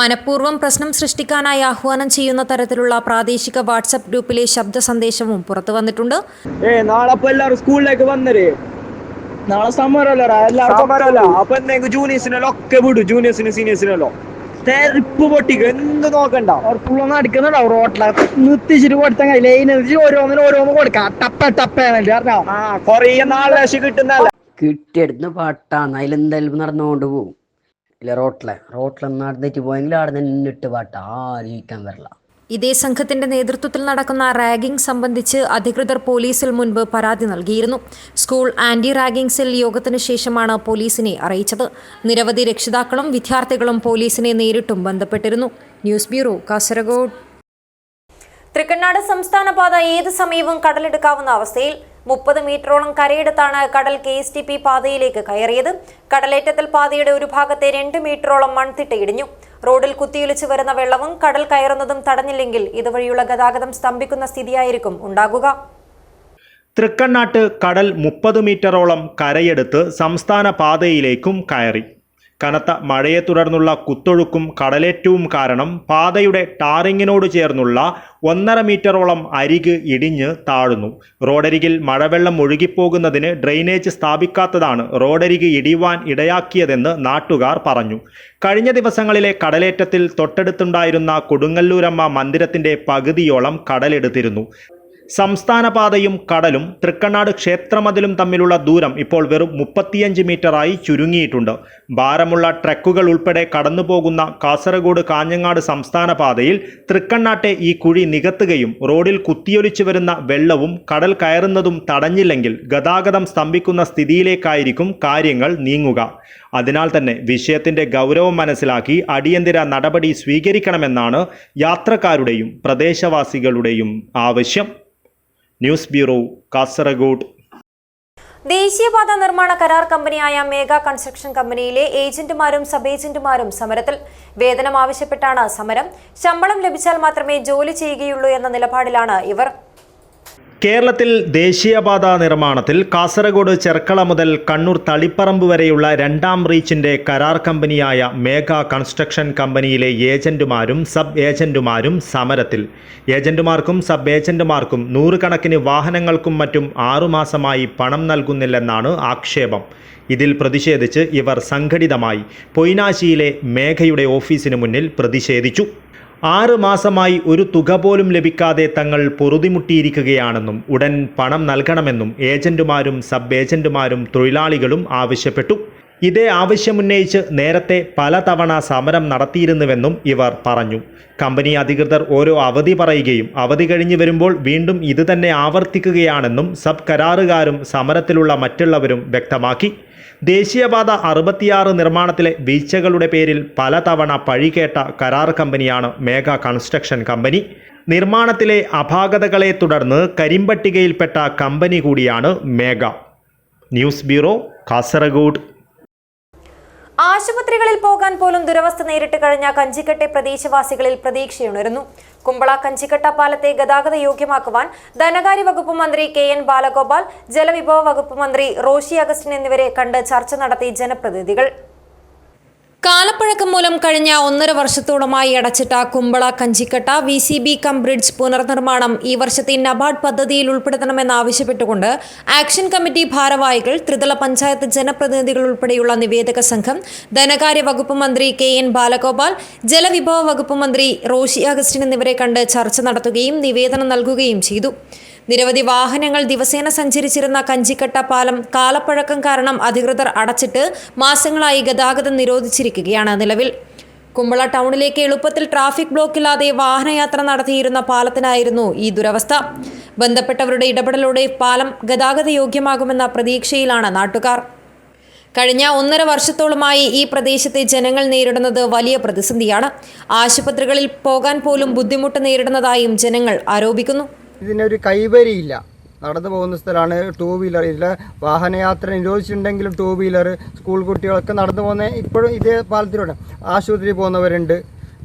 മനഃപൂർവ്വം പ്രശ്നം സൃഷ്ടിക്കാനായി ആഹ്വാനം ചെയ്യുന്ന തരത്തിലുള്ള പ്രാദേശിക വാട്സപ്പ് ഗ്രൂപ്പിലെ ശബ്ദ സന്ദേശവും പുറത്തു വന്നിട്ടുണ്ട്. നാളെ എല്ലാവരും സ്കൂളിലേക്ക് വന്നേ. നാളെ സമ്മറല്ല എല്ലാവർക്കും. അപ്പൊ എന്തെങ്കിലും ജൂനിയേഴ്സിനെല്ലോ ഒക്കെ വിടും, ജൂനിയേഴ്സിനും സീനിയേഴ്സിനെല്ലോ തെരിപ്പ് പൊട്ടിക്കും. എന്ത് നോക്കണ്ട, അവർ ഫുള്ളൊന്നും അടിക്കുന്നുണ്ടാവും. റോട്ടിലെ നിർത്തിച്ചിട്ട് കൊടുത്ത ലൈനടിച്ച് ഓരോന്ന് കൊടുക്കാം. കൊറേ നാളെ കിട്ടുന്നല്ല. കിട്ടിയെടുക്കുന്ന പാട്ടാണ്. അതിലെന്തായാലും നടന്നുകൊണ്ട് പോകും. ഇല്ല റോട്ടിലൊന്നും നടന്നിട്ട് പോയെങ്കിൽ അവിടെ നിന്ന് ഇട്ട് പാട്ട ആരും വരില്ല. ഇതേ സംഘത്തിന്റെ നേതൃത്വത്തിൽ നടക്കുന്ന റാഗിംഗ് സംബന്ധിച്ച് അധികൃതർ പോലീസിൽ മുൻപ് പരാതി നൽകിയിരുന്നു. സ്കൂൾ ആന്റി റാഗിംഗ് സെൽ യോഗത്തിനു ശേഷമാണ് പോലീസിനെ അറിയിച്ചത്. നിരവധി രക്ഷിതാക്കളും വിദ്യാർത്ഥികളും പോലീസിനെ നേരിട്ടും ബന്ധപ്പെട്ടിരുന്നു. News bureau, Kasaragod. തൃക്കണ്ണാട് സംസ്ഥാന പാത ഏത് സമയവും കടലെടുക്കാവുന്ന അവസ്ഥയിൽ. 30 മീറ്ററോളം കരയെടുത്താണ് കടൽ KSTP പാതയിലേക്ക് കയറിയത്. കടലേറ്റത്തിൽ പാതയുടെ ഒരു ഭാഗത്തെ 2 മീറ്ററോളം മൺതിട്ട ഇടിഞ്ഞു. റോഡിൽ കുത്തിയൊലിച്ചു വരുന്ന വെള്ളവും കടൽ കയറുന്നതും തടഞ്ഞില്ലെങ്കിൽ ഇതുവഴിയുള്ള ഗതാഗതം സ്തംഭിക്കുന്ന സ്ഥിതിയായിരിക്കും ഉണ്ടാകുക. തൃക്കണ്ണാട്ട് കടൽ 30 മീറ്ററോളം കരയെടുത്ത് സംസ്ഥാന പാതയിലേക്കും കയറി. കനത്ത മഴയെ തുടർന്നുള്ള കുത്തൊഴുക്കും കടലേറ്റവും കാരണം പാതയുടെ ടാറിങ്ങിനോട് ചേർന്നുള്ള 1.5 മീറ്ററോളം അരിക് ഇടിഞ്ഞ് താഴുന്നു. റോഡരികിൽ മഴവെള്ളം ഒഴുകിപ്പോകുന്നതിന് ഡ്രെയിനേജ് സ്ഥാപിക്കാത്തതാണ് റോഡരിക് ഇടിയുവാൻ ഇടയാക്കിയതെന്ന് നാട്ടുകാർ പറഞ്ഞു. കഴിഞ്ഞ ദിവസങ്ങളിലെ കടലേറ്റത്തിൽ തൊട്ടടുത്തുണ്ടായിരുന്ന കൊടുങ്ങല്ലൂരമ്മ മന്ദിരത്തിന്റെ പകുതിയോളം കടലെടുത്തിരുന്നു. സംസ്ഥാന പാതയും കടലും തൃക്കണ്ണാട് ക്ഷേത്രമതിലും തമ്മിലുള്ള ദൂരം ഇപ്പോൾ വെറും 35 മീറ്ററായി ചുരുങ്ങിയിട്ടുണ്ട്. ഭാരമുള്ള ട്രക്കുകൾ ഉൾപ്പെടെ കടന്നുപോകുന്ന കാസർഗോഡ് കാഞ്ഞങ്ങാട് സംസ്ഥാന പാതയിൽ തൃക്കണ്ണാട്ടെ ഈ കുഴി നികത്തുകയും റോഡിൽ കുത്തിയൊലിച്ചു വരുന്ന വെള്ളവും കടൽ കയറുന്നതും തടഞ്ഞില്ലെങ്കിൽ ഗതാഗതം സ്തംഭിക്കുന്ന സ്ഥിതിയിലേക്കായിരിക്കും കാര്യങ്ങൾ നീങ്ങുക. അതിനാൽ തന്നെ വിഷയത്തിന്റെ ഗൗരവം മനസ്സിലാക്കി അടിയന്തര നടപടി സ്വീകരിക്കണമെന്നാണ് യാത്രക്കാരുടെയും പ്രദേശവാസികളുടെയും ആവശ്യം. News bureau, Kasaragod. ദേശീയപാത നിർമ്മാണ കരാർ കമ്പനിയായ മേഘ കൺസ്ട്രക്ഷൻ കമ്പനിയിലെ ഏജന്റുമാരും സബ് ഏജന്റുമാരും സമരത്തിൽ. വേതനം ആവശ്യപ്പെട്ടാണ് സമരം. ശമ്പളം ലഭിച്ചാൽ മാത്രമേ ജോലി ചെയ്യുകയുള്ളൂ എന്ന നിലപാടിലാണ് ഇവർ. കേരളത്തിൽ ദേശീയപാത നിർമ്മാണത്തിൽ കാസർഗോഡ് ചെർക്കള മുതൽ കണ്ണൂർ തളിപ്പറമ്പ് വരെയുള്ള 2ാം റീച്ചിന്റെ കരാർ കമ്പനിയായ മേഘ കൺസ്ട്രക്ഷൻ കമ്പനിയിലെ ഏജന്റുമാരും സബ് ഏജന്റുമാരും സമരത്തിൽ. ഏജന്റുമാർക്കും സബ് ഏജന്റുമാർക്കും 100 കണക്കിന് വാഹനങ്ങൾക്കും മറ്റും 6 മാസമായി പണം നൽകുന്നില്ലെന്നാണ് ആക്ഷേപം. ഇതിൽ പ്രതിഷേധിച്ച് ഇവർ സംഘടിതമായി പൊയ്നാശിയിലെ മേഘയുടെ ഓഫീസിന് മുന്നിൽ പ്രതിഷേധിച്ചു. 6 മാസമായി ഒരു തുക പോലും ലഭിക്കാതെ തങ്ങൾ പൊറുതിമുട്ടിയിരിക്കുകയാണെന്നും ഉടൻ പണം നൽകണമെന്നും ഏജന്റുമാരും സബ് ഏജന്റുമാരും തൊഴിലാളികളും ആവശ്യപ്പെട്ടു. ഇതേ ആവശ്യമുന്നയിച്ച് നേരത്തെ പലതവണ സമരം നടത്തിയിരുന്നുവെന്നും ഇവർ പറഞ്ഞു. കമ്പനി അധികൃതർ ഓരോ അവധി പറയുകയും അവധി കഴിഞ്ഞ് വരുമ്പോൾ വീണ്ടും ഇത് തന്നെ ആവർത്തിക്കുകയാണെന്നും സബ് കരാറുകാരും സമരത്തിലുള്ള മറ്റുള്ളവരും വ്യക്തമാക്കി. ദേശീയപാത 66 നിർമ്മാണത്തിലെ വീഴ്ചകളുടെ പേരിൽ പലതവണ പഴികേട്ട കരാർ കമ്പനിയാണ് മേഘ കൺസ്ട്രക്ഷൻ കമ്പനി. നിർമ്മാണത്തിലെ അപാകതകളെ തുടർന്ന് കരിമ്പട്ടികയിൽപ്പെട്ട കമ്പനി കൂടിയാണ് മേഘ. News bureau, Kasaragod. ആശുപത്രികളിൽ പോകാൻ പോലും ദുരവസ്ഥ നേരിട്ട് കഴിഞ്ഞ കഞ്ചിക്കട്ടെ പ്രദേശവാസികളിൽ പ്രതീക്ഷയുണരുന്നു. കുമ്പള കഞ്ചിക്കട്ട പാലത്തെ ഗതാഗത യോഗ്യമാക്കുവാൻ ധനകാര്യ വകുപ്പ് മന്ത്രി KN ബാലഗോപാൽ, ജലവിഭവ വകുപ്പ് മന്ത്രി റോഷി അഗസ്റ്റിൻ എന്നിവരെ കണ്ട് ചർച്ച നടത്തി ജനപ്രതിനിധികൾ. കാലപ്പഴക്കം മൂലം കഴിഞ്ഞ 1.5 വർഷത്തോളമായി അടച്ചിട്ട Kumbla Kanchikatta VCB cum bridge പുനർനിർമ്മാണം ഈ വർഷത്തെ നബാർഡ് പദ്ധതിയിൽ ഉൾപ്പെടുത്തണമെന്നാവശ്യപ്പെട്ടുകൊണ്ട് ആക്ഷൻ കമ്മിറ്റി ഭാരവാഹികൾ, ത്രിതല പഞ്ചായത്ത് ജനപ്രതിനിധികൾ ഉൾപ്പെടെയുള്ള നിവേദക സംഘം ധനകാര്യ വകുപ്പ് മന്ത്രി KN ബാലഗോപാൽ, ജലവിഭവ വകുപ്പ് മന്ത്രി റോഷി അഗസ്റ്റിൻ എന്നിവരെ കണ്ട് ചർച്ച നടത്തുകയും നിവേദനം നൽകുകയും ചെയ്തു. നിരവധി വാഹനങ്ങൾ ദിവസേന സഞ്ചരിച്ചിരുന്ന കഞ്ചിക്കട്ട പാലം കാലപ്പഴക്കം കാരണം അധികൃതർ അടച്ചിട്ട് മാസങ്ങളായി ഗതാഗതം നിരോധിച്ചിരിക്കുകയാണ് നിലവിൽ. കുമ്പള ടൗണിലേക്ക് എളുപ്പത്തിൽ ട്രാഫിക് ബ്ലോക്കില്ലാതെ വാഹനയാത്ര നടത്തിയിരുന്ന പാലത്തിനായിരുന്നു ഈ ദുരവസ്ഥ. ബന്ധപ്പെട്ടവരുടെ ഇടപെടലോടെ പാലം ഗതാഗത യോഗ്യമാകുമെന്ന പ്രതീക്ഷയിലാണ് നാട്ടുകാർ. കഴിഞ്ഞ 1.5 വർഷത്തോളമായി ഈ പ്രദേശത്തെ ജനങ്ങൾ നേരിടുന്നത് വലിയ പ്രതിസന്ധിയാണ്. ആശുപത്രികളിൽ പോകാൻ പോലും ബുദ്ധിമുട്ട് നേരിടുന്നതായും ജനങ്ങൾ ആരോപിക്കുന്നു. ഇതിനൊരു കൈവരിയില്ല. നടന്നു പോകുന്ന സ്ഥലമാണ്. 2 വീലർ ഇതിൽ വാഹനയാത്ര നിരോധിച്ചിട്ടുണ്ടെങ്കിലും 2 വീലർ, സ്കൂൾ കുട്ടികളൊക്കെ നടന്നു പോകുന്ന ഇപ്പോഴും ഇതേ പാലത്തിലൂടെ ആശുപത്രിയിൽ പോകുന്നവരുണ്ട്,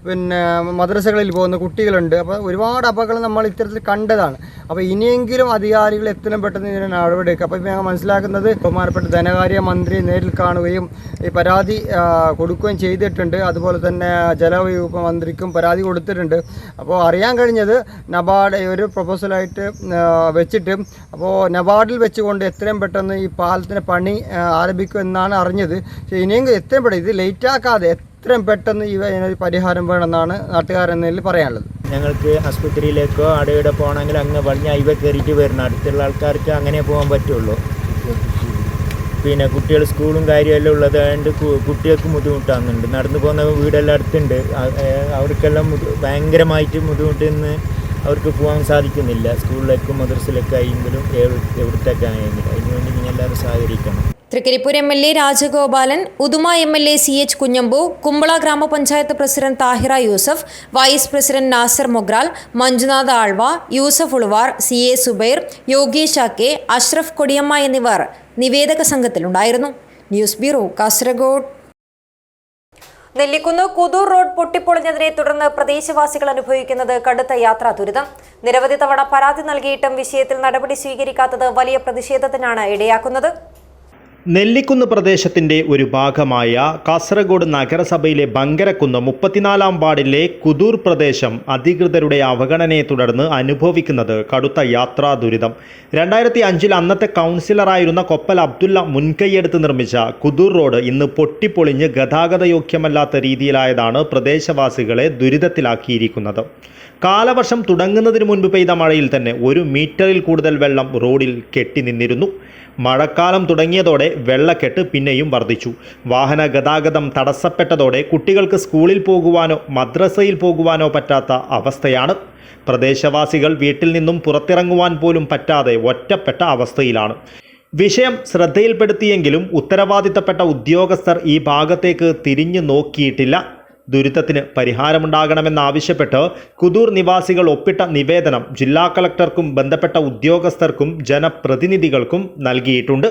പിന്നെ മദ്രസകളിൽ പോകുന്ന കുട്ടികളുണ്ട്. അപ്പോൾ ഒരുപാട് അപകടങ്ങൾ നമ്മൾ ഇത്തരത്തിൽ കണ്ടതാണ്. അപ്പോൾ ഇനിയെങ്കിലും അധികാരികൾ എത്രയും പെട്ടെന്ന് ഇതിനെ നടപടിയെടുക്കുക. അപ്പോൾ ഞങ്ങൾ മനസ്സിലാക്കുന്നത് ബഹുമാനപ്പെട്ട ധനകാര്യ മന്ത്രി നേരിൽ കാണുകയും ഈ പരാതി കൊടുക്കുകയും ചെയ്തിട്ടുണ്ട്. അതുപോലെ തന്നെ ജലവകുപ്പ് മന്ത്രിക്കും പരാതി കൊടുത്തിട്ടുണ്ട്. അപ്പോൾ അറിയാൻ കഴിഞ്ഞത് നബാർഡ് ഒരു പ്രൊപ്പോസലായിട്ട് വെച്ചിട്ട് അപ്പോൾ നബാർഡിൽ വെച്ചുകൊണ്ട് എത്രയും പെട്ടെന്ന് ഈ പാലത്തിന് പണി ആരംഭിക്കും എന്നാണ് അറിഞ്ഞത്. പക്ഷേ ഇനിയെങ്കിലും എത്രയും പെട്ടെന്ന് ഇത് ലേറ്റാക്കാതെ എത്രയും പെട്ടെന്ന് ഇതിനൊരു പരിഹാരം വേണമെന്നാണ് നാട്ടുകാരെന്നതിൽ പറയാനുള്ളത്. ഞങ്ങൾക്ക് ആസ്പത്രിയിലേക്കോ അവിടെ പോകണമെങ്കിൽ അങ്ങ് വലിയ ഹൈവേ കയറിയിട്ട് വരണം. അടുത്തുള്ള ആൾക്കാർക്ക് അങ്ങനെ പോകാൻ പറ്റുള്ളൂ. പിന്നെ കുട്ടികൾ സ്കൂളും കാര്യമെല്ലാം ഉള്ളത് കൊണ്ട് കുട്ടികൾക്ക് ബുദ്ധിമുട്ടാകുന്നുണ്ട്. നടന്നു പോകുന്ന വീടെല്ലാം അടുത്തുണ്ട്. അവർക്കെല്ലാം ഭയങ്കരമായിട്ട് ബുദ്ധിമുട്ടിന്ന് അവർക്ക് പോകാൻ സാധിക്കുന്നില്ല. സ്കൂളിലേക്കും മദ്രസയിലേക്കും ആയെങ്കിലും എവിടത്തേക്കായെങ്കിലും അതിനുവേണ്ടി നിങ്ങൾ എല്ലാവരും സഹകരിക്കണം. Trikaripur MLA Rajagopalan, Uduma MLA CH Kunhambu, Kumbla Grama Panchayat president Thahira Yusuf, vice president Nasar Mogral, Manjunath Alva, Yusuf Uluvar, CA Subair, Yogesh AK, Ashraf Kodiyamma എന്നിവർ നിവേദക സംഘത്തിലുണ്ടായിരുന്നു. News bureau, Kasaragod. Nellikunnu Kuthur road പൊട്ടിപ്പൊളിഞ്ഞതിനെ തുടർന്ന് പ്രദേശവാസികൾ അനുഭവിക്കുന്നത് കടുത്ത യാത്രാ ദുരിതം. നിരവധി തവണ പരാതി നൽകിയിട്ടും വിഷയത്തിൽ നടപടി സ്വീകരിക്കാത്തത് വലിയ പ്രതിഷേധത്തിനാണ് ഇടയാക്കുന്നത്. നെല്ലിക്കുന്ന് പ്രദേശത്തിൻ്റെ ഒരു ഭാഗമായ കാസർഗോഡ് നഗരസഭയിലെ ബങ്കരക്കുന്ന് 34-ാം വാർഡിലെ കുതൂർ പ്രദേശം അധികൃതരുടെ അവഗണനയെ തുടർന്ന് അനുഭവിക്കുന്നത് കടുത്ത യാത്രാ ദുരിതം. 2005-ൽ അന്നത്തെ കൗൺസിലറായിരുന്ന കൊപ്പൽ അബ്ദുള്ള മുൻകൈയെടുത്ത് നിർമ്മിച്ച കുതൂർ റോഡ് ഇന്ന് പൊട്ടിപ്പൊളിഞ്ഞ് ഗതാഗതയോഗ്യമല്ലാത്ത രീതിയിലായതാണ് പ്രദേശവാസികളെ ദുരിതത്തിലാക്കിയിരിക്കുന്നത്. കാലവർഷം തുടങ്ങുന്നതിന് മുൻപ് പെയ്ത മഴയിൽ തന്നെ 1 മീറ്ററിൽ കൂടുതൽ വെള്ളം റോഡിൽ കെട്ടിനിന്നിരുന്നു. മഴക്കാലം തുടങ്ങിയതോടെ വെള്ളക്കെട്ട് പിന്നെയും വർദ്ധിച്ചു. വാഹന ഗതാഗതം തടസ്സപ്പെട്ടതോടെ കുട്ടികൾക്ക് സ്കൂളിൽ പോകുവാനോ മദ്രസയിൽ പോകുവാനോ പറ്റാത്ത അവസ്ഥയാണ്. പ്രദേശവാസികൾ വീട്ടിൽ നിന്നും പുറത്തിറങ്ങുവാൻ പോലും പറ്റാതെ ഒറ്റപ്പെട്ട അവസ്ഥയിലാണ്. വിഷയം ശ്രദ്ധയിൽപ്പെടുത്തിയെങ്കിലും ഉത്തരവാദിത്തപ്പെട്ട ഉദ്യോഗസ്ഥർ ഈ ഭാഗത്തേക്ക് തിരിഞ്ഞു നോക്കിയിട്ടില്ല. ദുരിതത്തിന് പരിഹാരമുണ്ടാകണമെന്നാവശ്യപ്പെട്ട് കുതൂർ നിവാസികൾ ഒപ്പിട്ട നിവേദനം ജില്ലാ കളക്ടർക്കും ബന്ധപ്പെട്ട ഉദ്യോഗസ്ഥർക്കും ജനപ്രതിനിധികൾക്കും നൽകിയിട്ടുണ്ട്.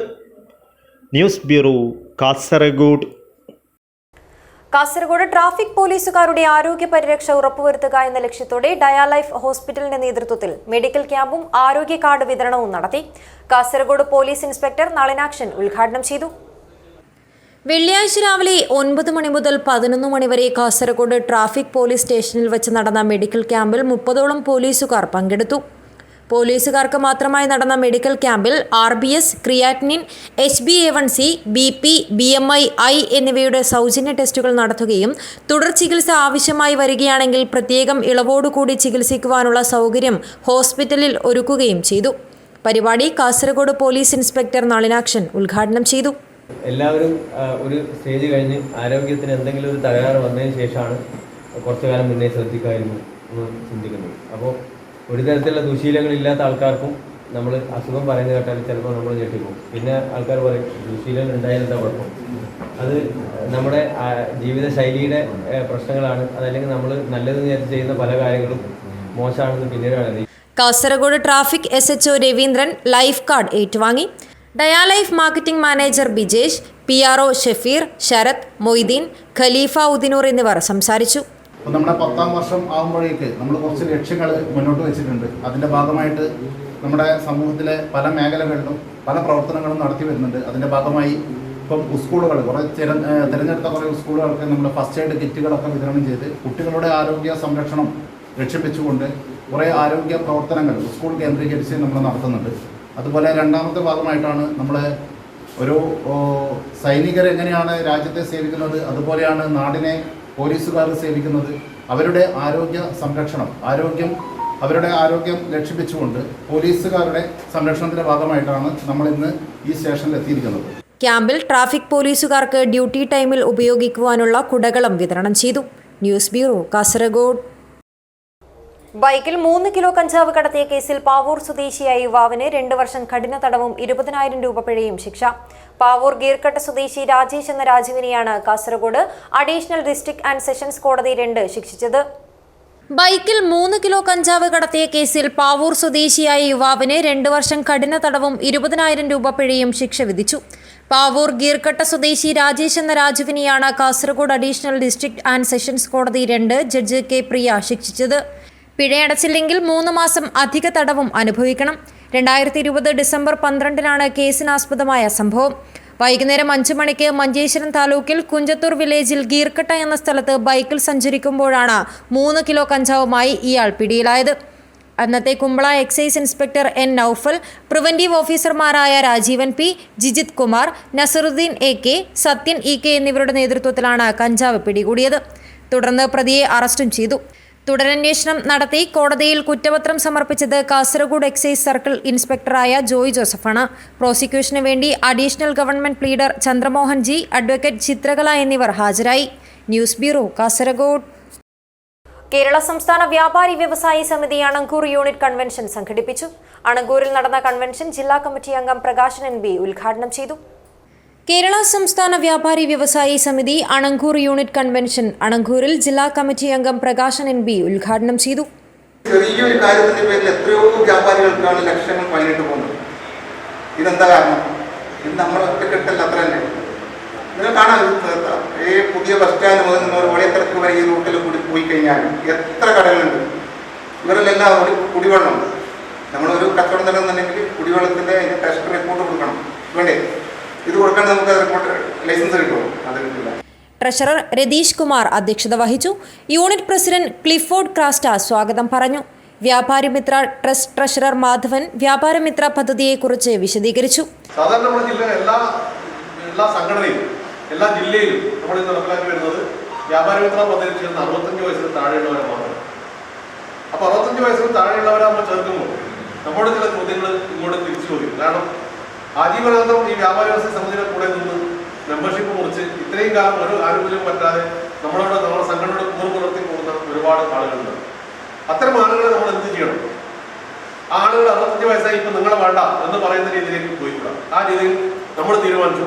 News bureau, Kasaragod. Kasaragod traffic പോലീസുകാരുടെ ആരോഗ്യ പരിരക്ഷ ഉറപ്പുവരുത്തുക എന്ന ലക്ഷ്യത്തോടെ ഡയാലൈഫ് ഹോസ്പിറ്റലിന്റെ നേതൃത്വത്തിൽ മെഡിക്കൽ ക്യാമ്പും ആരോഗ്യ കാർഡ് വിതരണവും നടത്തി. കാസർഗോഡ് പോലീസ് ഇൻസ്പെക്ടർ നളിനാക്ഷൻ ഉദ്ഘാടനം ചെയ്തു. വെള്ളിയാഴ്ച രാവിലെ 9 മണി മുതൽ 11 മണി വരെ കാസർഗോഡ് ട്രാഫിക് പോലീസ് സ്റ്റേഷനിൽ വെച്ച് നടന്ന മെഡിക്കൽ ക്യാമ്പിൽ 30ഓളം പോലീസുകാർ പങ്കെടുത്തു. പോലീസുകാർക്ക് മാത്രമായി നടന്ന മെഡിക്കൽ ക്യാമ്പിൽ RBS, creatinine, HbA1c, BP, BMI, I എന്നിവയുടെ സൗജന്യ ടെസ്റ്റുകൾ നടത്തുകയും തുടർ ചികിത്സ ആവശ്യമായി വരികയാണെങ്കിൽ പ്രത്യേകം ഇളവോടുകൂടി ചികിത്സിക്കുവാനുള്ള സൗകര്യം ഹോസ്പിറ്റലിൽ ഒരുക്കുകയും ചെയ്തു. പരിപാടി കാസർഗോഡ് പോലീസ് ഇൻസ്പെക്ടർ നളിനാക്ഷൻ ഉദ്ഘാടനം ചെയ്തു. എല്ലാവരും ഒരു സ്റ്റേജ് കഴിഞ്ഞ് ആരോഗ്യത്തിന് എന്തെങ്കിലും ഒരു തകരാറ് വന്നതിന് ശേഷമാണ് കുറച്ചു കാലം മുന്നേ ശ്രദ്ധിക്കായിരുന്നു എന്ന് ചിന്തിക്കുന്നത്. അപ്പോൾ ഒരു തരത്തിലുള്ള ദുശീലങ്ങളില്ലാത്ത ആൾക്കാർക്കും നമ്മൾ അസുഖം പറയുന്നത് കേട്ടാൽ ചിലപ്പോൾ നമ്മൾ ഞെട്ടിപ്പോകും. പിന്നെ ആൾക്കാർ പറയും ദുശീലം ഉണ്ടായാലെന്താ കുഴപ്പം, അത് നമ്മുടെ ജീവിതശൈലിയുടെ പ്രശ്നങ്ങളാണ്, അതല്ലെങ്കിൽ നമ്മൾ നല്ലത് ചെയ്യുന്ന പല കാര്യങ്ങളും മോശമാണെന്ന് പിന്നീടാണ്. Kasaragod traffic SHO Raveendran life card ഏറ്റുവാങ്ങി. Dialife marketing manager Bijesh, PRO Shafeer, Sarath, Moideen, Khaleefa Udinur എന്നിവർ സംസാരിച്ചു. നമ്മുടെ 10ാം വർഷം ആകുമ്പോഴേക്ക് നമ്മൾ കുറച്ച് ലക്ഷ്യങ്ങൾ മുന്നോട്ട് വെച്ചിട്ടുണ്ട്. അതിൻ്റെ ഭാഗമായിട്ട് നമ്മുടെ സമൂഹത്തിലെ പല മേഖലകളിലും പല പ്രവർത്തനങ്ങളും നടത്തി വരുന്നുണ്ട്. അതിൻ്റെ ഭാഗമായി ഇപ്പം സ്കൂളുകൾ തിരഞ്ഞെടുത്ത കുറേ സ്കൂളുകൾക്ക് നമ്മൾ ഫസ്റ്റ് എയ്ഡ് കിറ്റുകളൊക്കെ വിതരണം ചെയ്ത് കുട്ടികളുടെ ആരോഗ്യ സംരക്ഷണം ലക്ഷ്യം വെച്ചുകൊണ്ട് കുറേ ആരോഗ്യ പ്രവർത്തനങ്ങൾ സ്കൂൾ കേന്ദ്രീകരിച്ച് നമ്മൾ നടത്തുന്നുണ്ട്. അതുപോലെ രണ്ടാമത്തെ ഭാഗമായിട്ടാണ് നമ്മൾ ഒരു സൈനികർ എങ്ങനെയാണ് രാജ്യത്തെ സേവിക്കുന്നത് അതുപോലെയാണ് നാടിനെ പോലീസുകാർ സേവിക്കുന്നത്. അവരുടെ ആരോഗ്യ സംരക്ഷണം അവരുടെ ആരോഗ്യം ലക്ഷ്യം വെച്ചുകൊണ്ട് പോലീസുകാരുടെ സംരക്ഷണത്തിൻ്റെ ഭാഗമായിട്ടാണ് നമ്മൾ ഇന്ന് ഈ സ്റ്റേഷനിൽ എത്തിയിരിക്കുന്നത്. ക്യാമ്പിൽ ട്രാഫിക് പോലീസുകാർക്ക് ഡ്യൂട്ടി ടൈമിൽ ഉപയോഗിക്കുവാനുള്ള കുടകളും വിതരണം ചെയ്തു. News bureau, Kasaragod. ബൈക്കിൽ 3 കിലോ കഞ്ചാവ് കടത്തിയ കേസിൽ പാവൂർ സ്വദേശിയായ യുവാവിന് 2 വർഷം കഠിന തടവും 20,000 രൂപ പിഴയും ശിക്ഷ. പാവൂർ ഗീർക്കട്ട സ്വദേശി രാജേഷ് എന്ന രാജുവിനെയാണ് Kasaragod additional district and sessions കോടതി 2 ശിക്ഷിച്ചത്. ബൈക്കിൽ 3 കിലോ കഞ്ചാവ് കടത്തിയ കേസിൽ പാവൂർ സ്വദേശിയായ യുവാവിന് 2 വർഷം കഠിന തടവും 20,000 രൂപ പിഴയും ശിക്ഷ വിധിച്ചു. പാവൂർ ഗീർക്കട്ട സ്വദേശി രാജേഷ് എന്ന രാജുവിനെയാണ് Kasaragod additional district and sessions കോടതി 2 ജഡ്ജ് കെ പ്രിയ ശിക്ഷിച്ചത്. പിഴയടച്ചില്ലെങ്കിൽ 3 മാസം അധിക തടവും അനുഭവിക്കണം. 2020 ഡിസംബർ 12-നാണ് കേസിനാസ്പദമായ സംഭവം. വൈകുന്നേരം 5 മണിക്ക് മഞ്ചേശ്വരം താലൂക്കിൽ കുഞ്ചത്തൂർ വില്ലേജിൽ ഗീർക്കട്ട എന്ന സ്ഥലത്ത് ബൈക്കിൽ സഞ്ചരിക്കുമ്പോഴാണ് 3 കിലോ കഞ്ചാവുമായി ഇയാൾ പിടിയിലായത്. അന്നത്തെ Kumbla excise inspector N Noufal, preventive ഓഫീസർമാരായ Rajeevan P, Jijith Kumar, Nasaruddin AK, Sathyan EK എന്നിവരുടെ നേതൃത്വത്തിലാണ് കഞ്ചാവ് പിടികൂടിയത്. തുടർന്ന് പ്രതിയെ അറസ്റ്റും ചെയ്തു. തുടരന്വേഷണം നടത്തി കോടതിയിൽ കുറ്റപത്രം സമർപ്പിച്ചത് കാസർഗോഡ് എക്സൈസ് സർക്കിൾ ഇൻസ്പെക്ടറായ ജോയ് ജോസഫാണ്. പ്രോസിക്യൂഷന് വേണ്ടി additional government pleader Chandramohan G, advocate ചിത്രകല എന്നിവർ ഹാജരായി. News bureau, Kasaragod. കേരള സംസ്ഥാന വ്യാപാരി വ്യവസായി സമിതി അണങ്കൂർ യൂണിറ്റ് കൺവെൻഷൻ സംഘടിപ്പിച്ചു. അണങ്കൂരിൽ നടന്ന കൺവെൻഷൻ ജില്ലാ കമ്മിറ്റി അംഗം പ്രകാശൻ NB ഉദ്ഘാടനം ചെയ്തു. കേരള സംസ്ഥാന വ്യാപാരി വ്യവസായി സമിതി അണങ്കൂർ യൂണിറ്റ് കൺവെൻഷൻ അണങ്കൂരിൽ ജില്ലാ കമ്മിറ്റി അംഗം പ്രകാശൻ NB ഉദ്ഘാടനം ചെയ്തു. ചെറിയൊരു കാര്യത്തിന്റെ പേരിൽ എത്രയോ വ്യാപാരികൾക്കാണ് ലക്ഷങ്ങൾ പണിയിട്ട് പോകുന്നത്. ഇതെന്താ കാരണം? ഇത് നമ്മൾ ഒറ്റക്കെട്ടല്ല, അത്ര തന്നെ. നിങ്ങൾ കാണാൻ പുതിയ ബസ് സ്റ്റാൻഡ് മുതൽ നിങ്ങൾ വഴിയത്തിറക്ക് വരെ ഈ റൂട്ടിൽ കൂടി പോയി കഴിഞ്ഞാൽ എത്ര കടകളുണ്ട്. ഇവരിലെല്ലാം ഒരു കുടിവെള്ളം, നമ്മളൊരു കച്ചവടം നടക്കുന്നുണ്ടെങ്കിൽ കുടിവെള്ളത്തിന്റെ ടെസ്റ്റ് റിപ്പോർട്ട് കൊടുക്കണം, വേണ്ടേ? ഇത് കൊടുക്കാൻ നമുക്ക് ലൈസൻസ് കിട്ടുമോ? അത് കിട്ടില്ല. ട്രഷറർ രതീഷ് കുമാർ അധ്യക്ഷത വഹിച്ചു. യൂണിറ്റ് പ്രസിഡന്റ് ക്ലിഫോർഡ് ക്രാസ്റ്റ സ്വാഗതം പറഞ്ഞു. വ്യാപാരിമിത്ര ട്രസ്റ്റ് ട്രഷറർ മാധവൻ വ്യാപാരമിത്ര പദ്ധതിയെക്കുറിച്ച് വിശദീകരിച്ചു. സാധാരണ നമ്മുടെ ജില്ലയിലെ എല്ലാ സംഘടനയും എല്ലാ ജില്ലയിലും നമ്മൾ നടപ്പിലാക്കി വരുന്നത് വ്യാപാരമിത്ര പദ്ധതി ചെയ്യുന്ന 65 വയസ്സിന് താഴെയുള്ളവരെ മാത്രം. അപ്പോൾ 65 വയസ്സിന് താഴെയുള്ളവരെ നമ്മൾ ചേർക്കുമ്പോൾ നമ്മുടെ ചില ചോദ്യങ്ങൾ ഇങ്ങോട്ട് തിരിച്ചു ചോദിക്കും. കാരണം ആജീവനാന്തം ഈ വ്യാപാര വ്യവസായ സമിതിയുടെ കൂടെ നിന്ന് മെമ്പർഷിപ്പ് മുറിച്ച് ഇത്രയും കാലം ഒരു ആനുകൂല്യം പറ്റാതെ നമ്മുടെ സംഘടനയുടെ പുറത്തി പോകുന്ന ഒരുപാട് ആളുകളുണ്ട്. അത്തരം ആളുകളെ നമ്മൾ എന്ത് ചെയ്യണം? ആളുകൾ 65 വയസ്സായി ഇപ്പം നിങ്ങളെ വേണ്ട എന്ന് പറയുന്ന രീതിയിലേക്ക് പോയിക്കൂടാ. ആ രീതിയിൽ നമ്മൾ തീരുമാനിച്ചു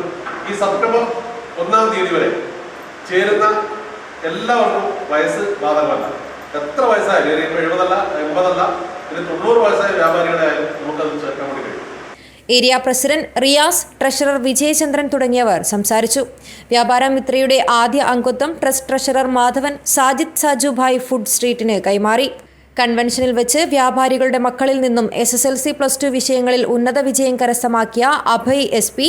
ഈ സെപ്റ്റംബർ 1-ാം തീയതി വരെ ചേരുന്ന എല്ലാവർക്കും വയസ്സ് ബാധകമല്ല. എത്ര വയസ്സായാലും 70 അല്ല 80 അല്ല 90 വയസ്സായ വ്യാപാരികളെ ആയാലും നമുക്കത് ചേർക്കാൻ വേണ്ടി കഴിയും. Area president Riyas, treasurer Vijayachandran തുടങ്ങിയവർ സംസാരിച്ചു. വ്യാപാരമിത്രയുടെ ആദ്യ അംഗത്വം trust treasurer Madhavan Sajid Sajubhai food സ്ട്രീറ്റിന് കൈമാറി. കൺവെൻഷനിൽ വെച്ച് വ്യാപാരികളുടെ മക്കളിൽ നിന്നും SSLC +2 വിഷയങ്ങളിൽ ഉന്നത വിജയം കരസ്ഥമാക്കിയ അഭയ് SP,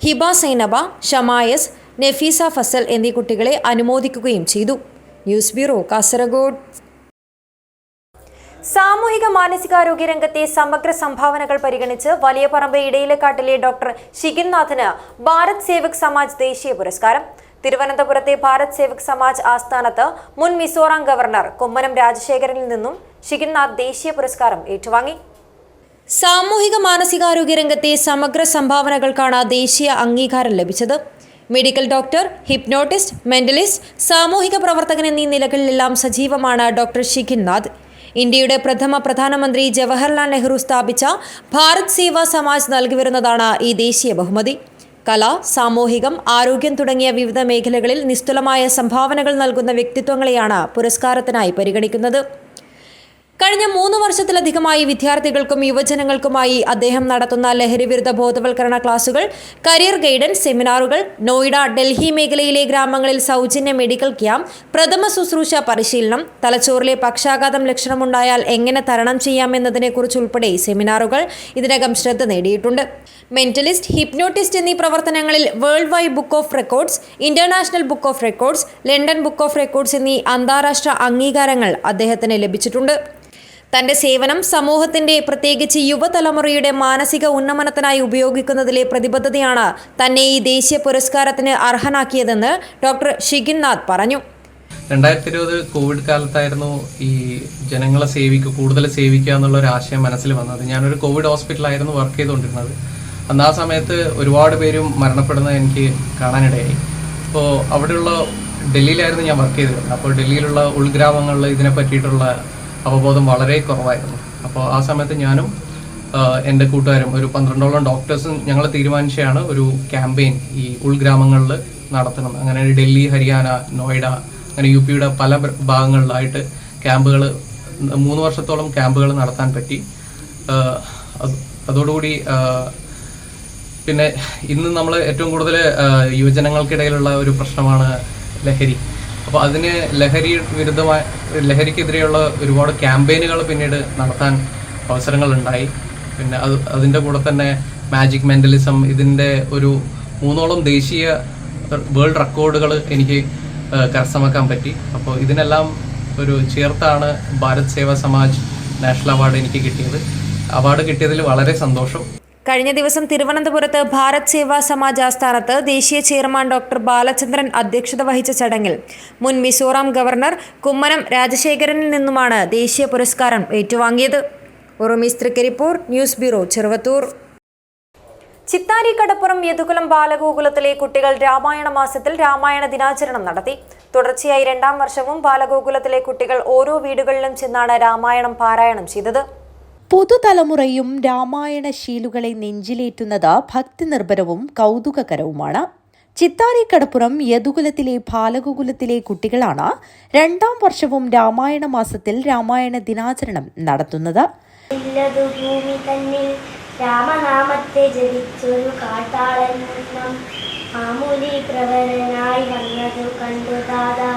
ഹിബ സൈനബ, ഷമായസ്, നഫീസ ഫസൽ എന്നീ കുട്ടികളെ അനുമോദിക്കുകയും ചെയ്തു. News bureau, Kasaragod. സാമൂഹിക മാനസികാരോഗ്യ രംഗത്തെ സമഗ്ര സംഭാവനകൾ പരിഗണിച്ച് വലിയപറമ്പ് ഇടയിലക്കാട്ടിലെ ഡോക്ടർ ഷിഗിൻനാഥിന് ഭാരത് സേവക് സമാജ് ദേശീയ പുരസ്കാരം. തിരുവനന്തപുരത്തെ ഭാരത് സേവക് സമാജ് ആസ്ഥാനത്ത് മുൻ മിസോറാം ഗവർണർ കുമ്മനം രാജശേഖരനിൽ നിന്നും ഷിഗിൻനാഥ് ദേശീയ പുരസ്കാരം ഏറ്റുവാങ്ങി. സാമൂഹിക മാനസികാരോഗ്യ രംഗത്തെ സമഗ്ര സംഭാവനകൾക്കാണ് ദേശീയ അംഗീകാരം ലഭിച്ചത്. മെഡിക്കൽ ഡോക്ടർ, ഹിപ്നോട്ടിസ്റ്റ്, മെന്റലിസ്റ്റ്, സാമൂഹിക പ്രവർത്തകൻ എന്നീ നിലകളിലെല്ലാം സജീവമാണ് ഡോക്ടർ ഷിഖിൻ നാഥ്. ഇന്ത്യയുടെ പ്രഥമ പ്രധാനമന്ത്രി ജവഹർലാൽ നെഹ്റു സ്ഥാപിച്ച ഭാരത് സേവാ സമാജ് നൽകിവരുന്നതാണ് ഈ ദേശീയ ബഹുമതി. കല, സാമൂഹികം, ആരോഗ്യം തുടങ്ങിയ വിവിധ മേഖലകളിൽ നിസ്തുലമായ സംഭാവനകൾ നൽകുന്ന വ്യക്തിത്വങ്ങളെയാണ് പുരസ്കാരത്തിനായി പരിഗണിക്കുന്നത്. കഴിഞ്ഞ 3 വർഷത്തിലധികമായി വിദ്യാർത്ഥികൾക്കും യുവജനങ്ങൾക്കുമായി അദ്ദേഹം നടത്തുന്ന ലഹരിവിരുദ്ധ ബോധവൽക്കരണ ക്ലാസുകൾ, കരിയർ ഗൈഡൻസ് സെമിനാറുകൾ, നോയിഡ, ഡൽഹി മേഖലയിലെ ഗ്രാമങ്ങളിൽ സൗജന്യ മെഡിക്കൽ ക്യാമ്പ്, പ്രഥമ ശുശ്രൂഷ പരിശീലനം, തലച്ചോറിലെ പക്ഷാഘാതം ലക്ഷണമുണ്ടായാൽ എങ്ങനെ തരണം ചെയ്യാമെന്നതിനെക്കുറിച്ചുൾപ്പെടെ സെമിനാറുകൾ ഇതിനകം ശ്രദ്ധ നേടിയിട്ടുണ്ട്. മെന്റലിസ്റ്റ്, ഹിപ്നോട്ടിസ്റ്റ് എന്നീ പ്രവർത്തനങ്ങളിൽ world wide book of records, international book of records, London book of records എന്നീ അന്താരാഷ്ട്ര അംഗീകാരങ്ങൾ അദ്ദേഹത്തിന് ലഭിച്ചിട്ടുണ്ട്. തന്റെ സേവനം സമൂഹത്തിന്റെ, പ്രത്യേകിച്ച് യുവതലമുറയുടെ മാനസിക ഉന്നമനത്തിനായി ഉപയോഗിക്കുന്നതിലെ പ്രതിബദ്ധതയാണ് തന്നെ ഈ ദേശീയ പുരസ്കാരത്തിന് അർഹനാക്കിയതെന്ന് ഡോക്ടർ ഷിഖിൻ നാഥ് പറഞ്ഞു. 2020 കോവിഡ് കാലത്തായിരുന്നു ഈ ജനങ്ങളെ കൂടുതൽ സേവിക്കുക എന്നുള്ള ഒരു ആശയം മനസ്സിൽ വന്നത്. ഞാനൊരു കോവിഡ് ഹോസ്പിറ്റലായിരുന്നു വർക്ക് ചെയ്തുകൊണ്ടിരുന്നത്. അന്ന് ആ സമയത്ത് ഒരുപാട് പേരും മരണപ്പെടുന്നത് എനിക്ക് കാണാനിടയായി. അപ്പോൾ അവിടെയുള്ള ഡൽഹിയിലായിരുന്നു ഞാൻ വർക്ക് ചെയ്തിരുന്നത്. അപ്പോൾ ഡൽഹിയിലുള്ള ഉൾഗ്രാമങ്ങളിൽ ഇതിനെ പറ്റിയിട്ടുള്ള അവബോധം വളരെ കുറവായിരുന്നു. അപ്പോൾ ആ സമയത്ത് ഞാനും എൻ്റെ കൂട്ടുകാരും ഒരു 12ഓളം ഡോക്ടേഴ്സും ഞങ്ങൾ തീരുമാനിച്ചാണ് ഒരു ക്യാമ്പയിൻ ഈ ഉൾഗ്രാമങ്ങളിൽ നടത്തണം. അങ്ങനെ ഡൽഹി, ഹരിയാന, നോയിഡ, അങ്ങനെ UPയുടെ പല ഭാഗങ്ങളിലായിട്ട് ക്യാമ്പുകൾ 3 വർഷത്തോളം ക്യാമ്പുകൾ നടത്താൻ പറ്റി. അതോടുകൂടി പിന്നെ ഇന്ന് നമ്മൾ ഏറ്റവും കൂടുതൽ യുവജനങ്ങൾക്കിടയിലുള്ള ഒരു പ്രശ്നമാണ് ലഹരി. അപ്പോൾ അതിന് ലഹരിക്കെതിരെയുള്ള ഒരുപാട് ക്യാമ്പയിനുകൾ പിന്നീട് നടത്താൻ അവസരങ്ങളുണ്ടായി. പിന്നെ അതിൻ്റെ കൂടെ തന്നെ മാജിക് മെൻ്റലിസം, ഇതിൻ്റെ ഒരു 3ഓളം ദേശീയ വേൾഡ് റെക്കോർഡുകൾ എനിക്ക് കരസ്ഥമാക്കാൻ പറ്റി. അപ്പോൾ ഇതിനെല്ലാം ഒരു ചേർത്താണ് ഭാരത് സേവാ സമാജ് നാഷണൽ അവാർഡ് എനിക്ക് കിട്ടിയത്. അവാർഡ് കിട്ടിയതിൽ വളരെ സന്തോഷം. കഴിഞ്ഞ ദിവസം തിരുവനന്തപുരത്ത് ഭാരത് സേവാ സമാജ് ആസ്ഥാനത്ത് ദേശീയ ചെയർമാൻ ഡോക്ടർ ബാലചന്ദ്രൻ അധ്യക്ഷത വഹിച്ച ചടങ്ങിൽ മുൻ മിസോറാം ഗവർണർ കുമ്മനം രാജശേഖരനിൽ നിന്നുമാണ് ദേശീയ പുരസ്കാരം ഏറ്റുവാങ്ങിയത്. ഉറുമീസ് തൃക്കരിപ്പൂർ, ന്യൂസ് ബ്യൂറോ, ചെറുവത്തൂർ. ചിത്താരി കടപ്പുറം യദുകുലം ബാലഗോകുലത്തിലെ കുട്ടികൾ രാമായണ മാസത്തിൽ രാമായണ ദിനാചരണം നടത്തി. തുടർച്ചയായി 2ാം വർഷവും ബാലഗോകുലത്തിലെ കുട്ടികൾ ഓരോ വീടുകളിലും ചെന്നാണ് രാമായണം പാരായണം ചെയ്തത്. പുതുതലമുറയും രാമായണ ശീലുകളെ നെഞ്ചിലേറ്റുന്നത് ഭക്തി നിർഭരവും കൗതുകകരവുമാണ്. ചിത്താരി കടപ്പുറം യദുകുലത്തിലെ ബാലഗോകുലത്തിലെ കുട്ടികളാണ് 2ാം വർഷവും രാമായണ മാസത്തിൽ രാമായണ ദിനാചരണം നടത്തുന്നത്. രാമനാമത്തെ ജപിച്ചൊരു കാട്ടാളൻ മാമൂലി പ്രവരനായി വന്നതു കണ്ടു ദാദാ.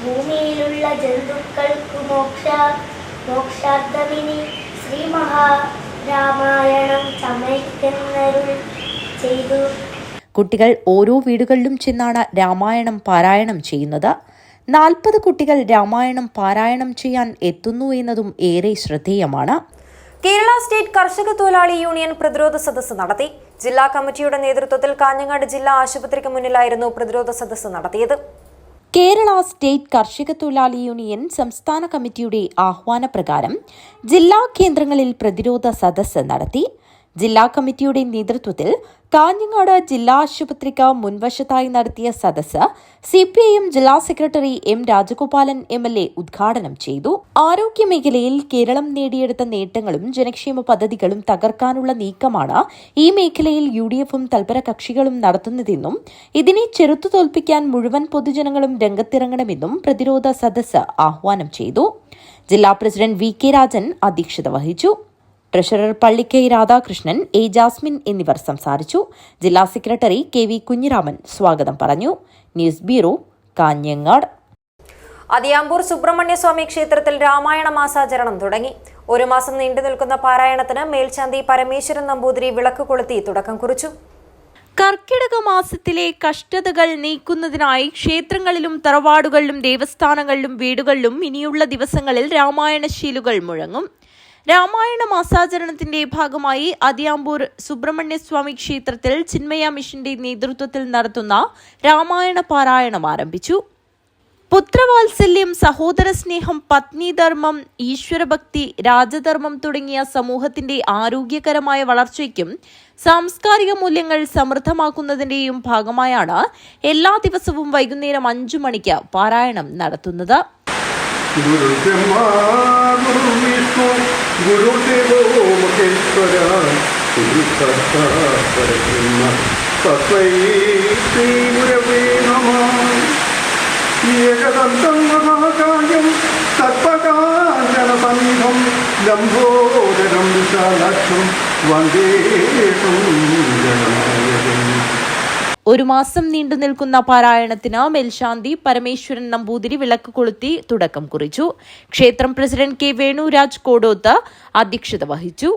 ഭൂമിയിലുള്ള ജന്തുക്കൾക്ക് മോക്ഷാർത്ഥമിനി ശ്രീ മഹാരാമായണം ചമയ്ക്കുന്നരുൾ ചെയ്തു. കുട്ടികൾ ഓരോ വീടുകളിലും ചെന്നാണ് രാമായണം പാരായണം ചെയ്യുന്നത്. 40 കുട്ടികൾ രാമായണം പാരായണം ചെയ്യാൻ എത്തുന്നു എന്നതും ഏറെ ശ്രദ്ധേയമാണ്. കേരള സ്റ്റേറ്റ് കർഷക തൊഴിലാളി യൂണിയൻ പ്രതിരോധ സദസ്സ് നടത്തി. ജില്ലാ കമ്മിറ്റിയുടെ നേതൃത്വത്തിൽ കാഞ്ഞങ്ങാട് ജില്ലാ ആശുപത്രിക്ക് മുന്നിലായിരുന്നു പ്രതിരോധ സദസ്സ് നടത്തിയത്. കേരള സ്റ്റേറ്റ് കർഷക തൊഴിലാളി യൂണിയൻ സംസ്ഥാന കമ്മിറ്റിയുടെ ആഹ്വാനപ്രകാരം ജില്ലാ കേന്ദ്രങ്ങളിൽ പ്രതിരോധ സദസ്സ് നടത്തി. ജില്ലാ കമ്മിറ്റിയുടെ നേതൃത്വത്തിൽ കാഞ്ഞങ്ങാട് ജില്ലാ ആശുപത്രിക്ക് മുൻവശത്തായി നടത്തിയ സദസ്സ് CPIM ജില്ലാ സെക്രട്ടറി M. രാജഗോപാലൻ MLA ഉദ്ഘാടനം ചെയ്തു. ആരോഗ്യമേഖലയിൽ കേരളം നേടിയെടുത്ത നേട്ടങ്ങളും ജനക്ഷേമ പദ്ധതികളും തകർക്കാനുള്ള നീക്കമാണ് ഈ മേഖലയിൽ UDFും തൽപര കക്ഷികളും നടത്തുന്നതെന്നും ഇതിനെ ചെറുത്തുതോൽപ്പിക്കാൻ മുഴുവൻ പൊതുജനങ്ങളും രംഗത്തിറങ്ങണമെന്നും പ്രതിരോധ സദസ്സ് ആഹ്വാനം ചെയ്തു. ജില്ലാ പ്രസിഡന്റ് VK രാജൻ അധ്യക്ഷത വഹിച്ചു. Treasurer Pallikkai Radhakrishnan, A. ജാസ്മിൻ എന്നിവർ സംസാരിച്ചു. ജില്ലാ സെക്രട്ടറി KV കുഞ്ഞിരാമൻ സ്വാഗതം പറഞ്ഞു. News bureau, Kanhangad. അതിയാമ്പൂർ സുബ്രഹ്മണ്യസ്വാമി ക്ഷേത്രത്തിൽ രാമായണ മാസാചരണം തുടങ്ങി. 1 മാസം നീണ്ടു നിൽക്കുന്ന പാരായണത്തിന് മേൽശാന്തി പരമേശ്വരൻ നമ്പൂതിരി വിളക്ക് കൊളുത്തി തുടക്കം കുറിച്ചു. കർക്കിടക മാസത്തിലെ കഷ്ടതകൾ നീക്കുന്നതിനായി ക്ഷേത്രങ്ങളിലും തറവാടുകളിലും ദേവസ്ഥാനങ്ങളിലും വീടുകളിലും ഇനിയുള്ള ദിവസങ്ങളിൽ രാമായണ ശീലുകൾ മുഴങ്ങും. രാമായണ മാസാചരണത്തിന്റെ ഭാഗമായി അതിയാമ്പൂർ സുബ്രഹ്മണ്യസ്വാമി ക്ഷേത്രത്തിൽ ചിന്മയ മിഷന്റെ നേതൃത്വത്തിൽ നടത്തുന്ന രാമായണ പാരായണം ആരംഭിച്ചു. പുത്രവാത്സല്യം, സഹോദര സ്നേഹം, പത്നിധർമ്മം, ഈശ്വരഭക്തി, രാജധർമ്മം തുടങ്ങിയ സമൂഹത്തിന്റെ ആരോഗ്യകരമായ വളർച്ചയ്ക്കും സാംസ്കാരിക മൂല്യങ്ങൾ സമൃദ്ധമാക്കുന്നതിന്റെയും ഭാഗമായാണ് എല്ലാ ദിവസവും വൈകുന്നേരം 5 മണിക്ക് പാരായണം നടത്തുന്നത്. ഏകദന്തം മഹാകായം സർപ്പകാഞ്ചനസന്നിധം ലംബോദരം വിശാലാക്ഷം വന്ദേഷം ജനനായകം. 1 മാസം നീണ്ടു നിൽക്കുന്ന പാരായണത്തിന് മേൽശാന്തി പരമേശ്വരൻ നമ്പൂതിരി വിളക്ക് കൊളുത്തി തുടക്കം കുറിച്ചു. ക്ഷേത്രം പ്രസിഡന്റ് കെ വേണുരാജ് കോടോത്ത് അധ്യക്ഷത വഹിച്ചു.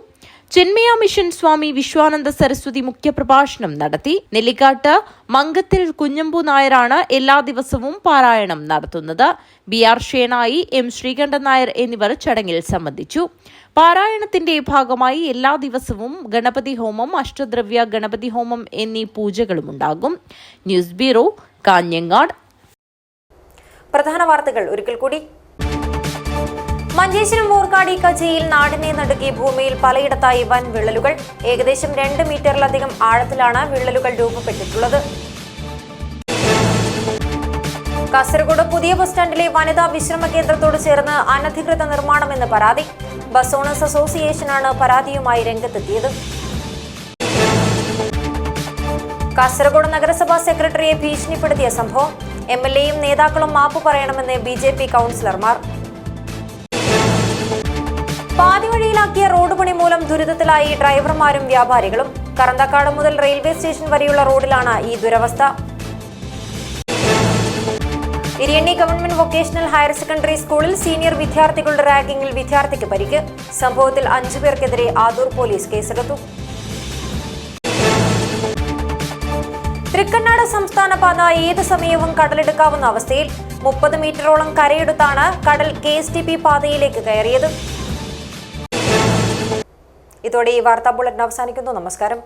ചിന്മയ മിഷൻ സ്വാമി വിശ്വാനന്ദ സരസ്വതി മുഖ്യപ്രഭാഷണം നടത്തി. നെല്ലിക്കാട്ട് മങ്കത്തിൽ കുഞ്ഞമ്പു നായരാണ് എല്ലാ ദിവസവും പാരായണം നടത്തുന്നത്. BR ഷേണായി, M ശ്രീകണ്ഠൻ നായർ എന്നിവർ ചടങ്ങിൽ സംബന്ധിച്ചു. പാരായണത്തിന്റെ ഭാഗമായി എല്ലാ ദിവസവും ഗണപതി ഹോമം, അഷ്ടദ്രവ്യ ഗണപതി ഹോമം എന്നീ പൂജകളുമുണ്ടാകും. News bureau, Kanhangad. പ്രധാന വാർത്തകൾ ഒരിക്കൽ കൂടി. മഞ്ചേശ്വരം വോർക്കാടി കച്ചയിൽ നാടിനെ നടുക്കി ഭൂമിയിൽ പലയിടത്തായി വൻ വിള്ളലുകൾ. ഏകദേശം 2 മീറ്ററിലധികം ആഴത്തിലാണ് വിള്ളലുകൾ രൂപപ്പെട്ടിട്ടുള്ളത്. കാസർഗോഡ് പുതിയ ബസ് സ്റ്റാൻഡിലെ വനിതാ വിശ്രമ കേന്ദ്രത്തോട് ചേർന്ന് അനധികൃത നിർമ്മാണമെന്ന് പരാതി. ബസ് ഓണേഴ്സ് അസോസിയേഷനാണ് പരാതിയുമായി രംഗത്തെത്തിയത്. കാസർഗോഡ് നഗരസഭാ സെക്രട്ടറിയെ ഭീഷണിപ്പെടുത്തിയ സംഭവം. MLAയും നേതാക്കളും മാപ്പ് പറയണമെന്ന് BJP കൌൺസിലർമാർ. പാതിവഴിയിലാക്കിയ റോഡ് പണി മൂലം ദുരിതത്തിലായി ഡ്രൈവർമാരും വ്യാപാരികളും. കറന്തക്കാട് മുതൽ റെയിൽവേ സ്റ്റേഷൻ വരെയുള്ള റോഡിലാണ് ഈ ദുരവസ്ഥ. Iriyanni government vocational higher secondary സ്കൂളിൽ സീനിയർ വിദ്യാർത്ഥികളുടെ റാഗിംഗിൽ വിദ്യാർത്ഥിക്ക് പരിക്ക്. സംഭവത്തിൽ 5 പേർക്കെതിരെ ആദൂർ പോലീസ് കേസെടുത്തു. തൃക്കണ്ണാട് സംസ്ഥാന പാത ഏത് സമയവും കടലെടുക്കാവുന്ന അവസ്ഥയിൽ. 30 മീറ്ററോളം കരയെടുത്താണ് കടൽ KSTP പാതയിലേക്ക് കയറിയത്. ഇതോടെ ഈ വാർത്താ ബുള്ളറ്റിൻ അവസാനിക്കുന്നു. നമസ്കാരം.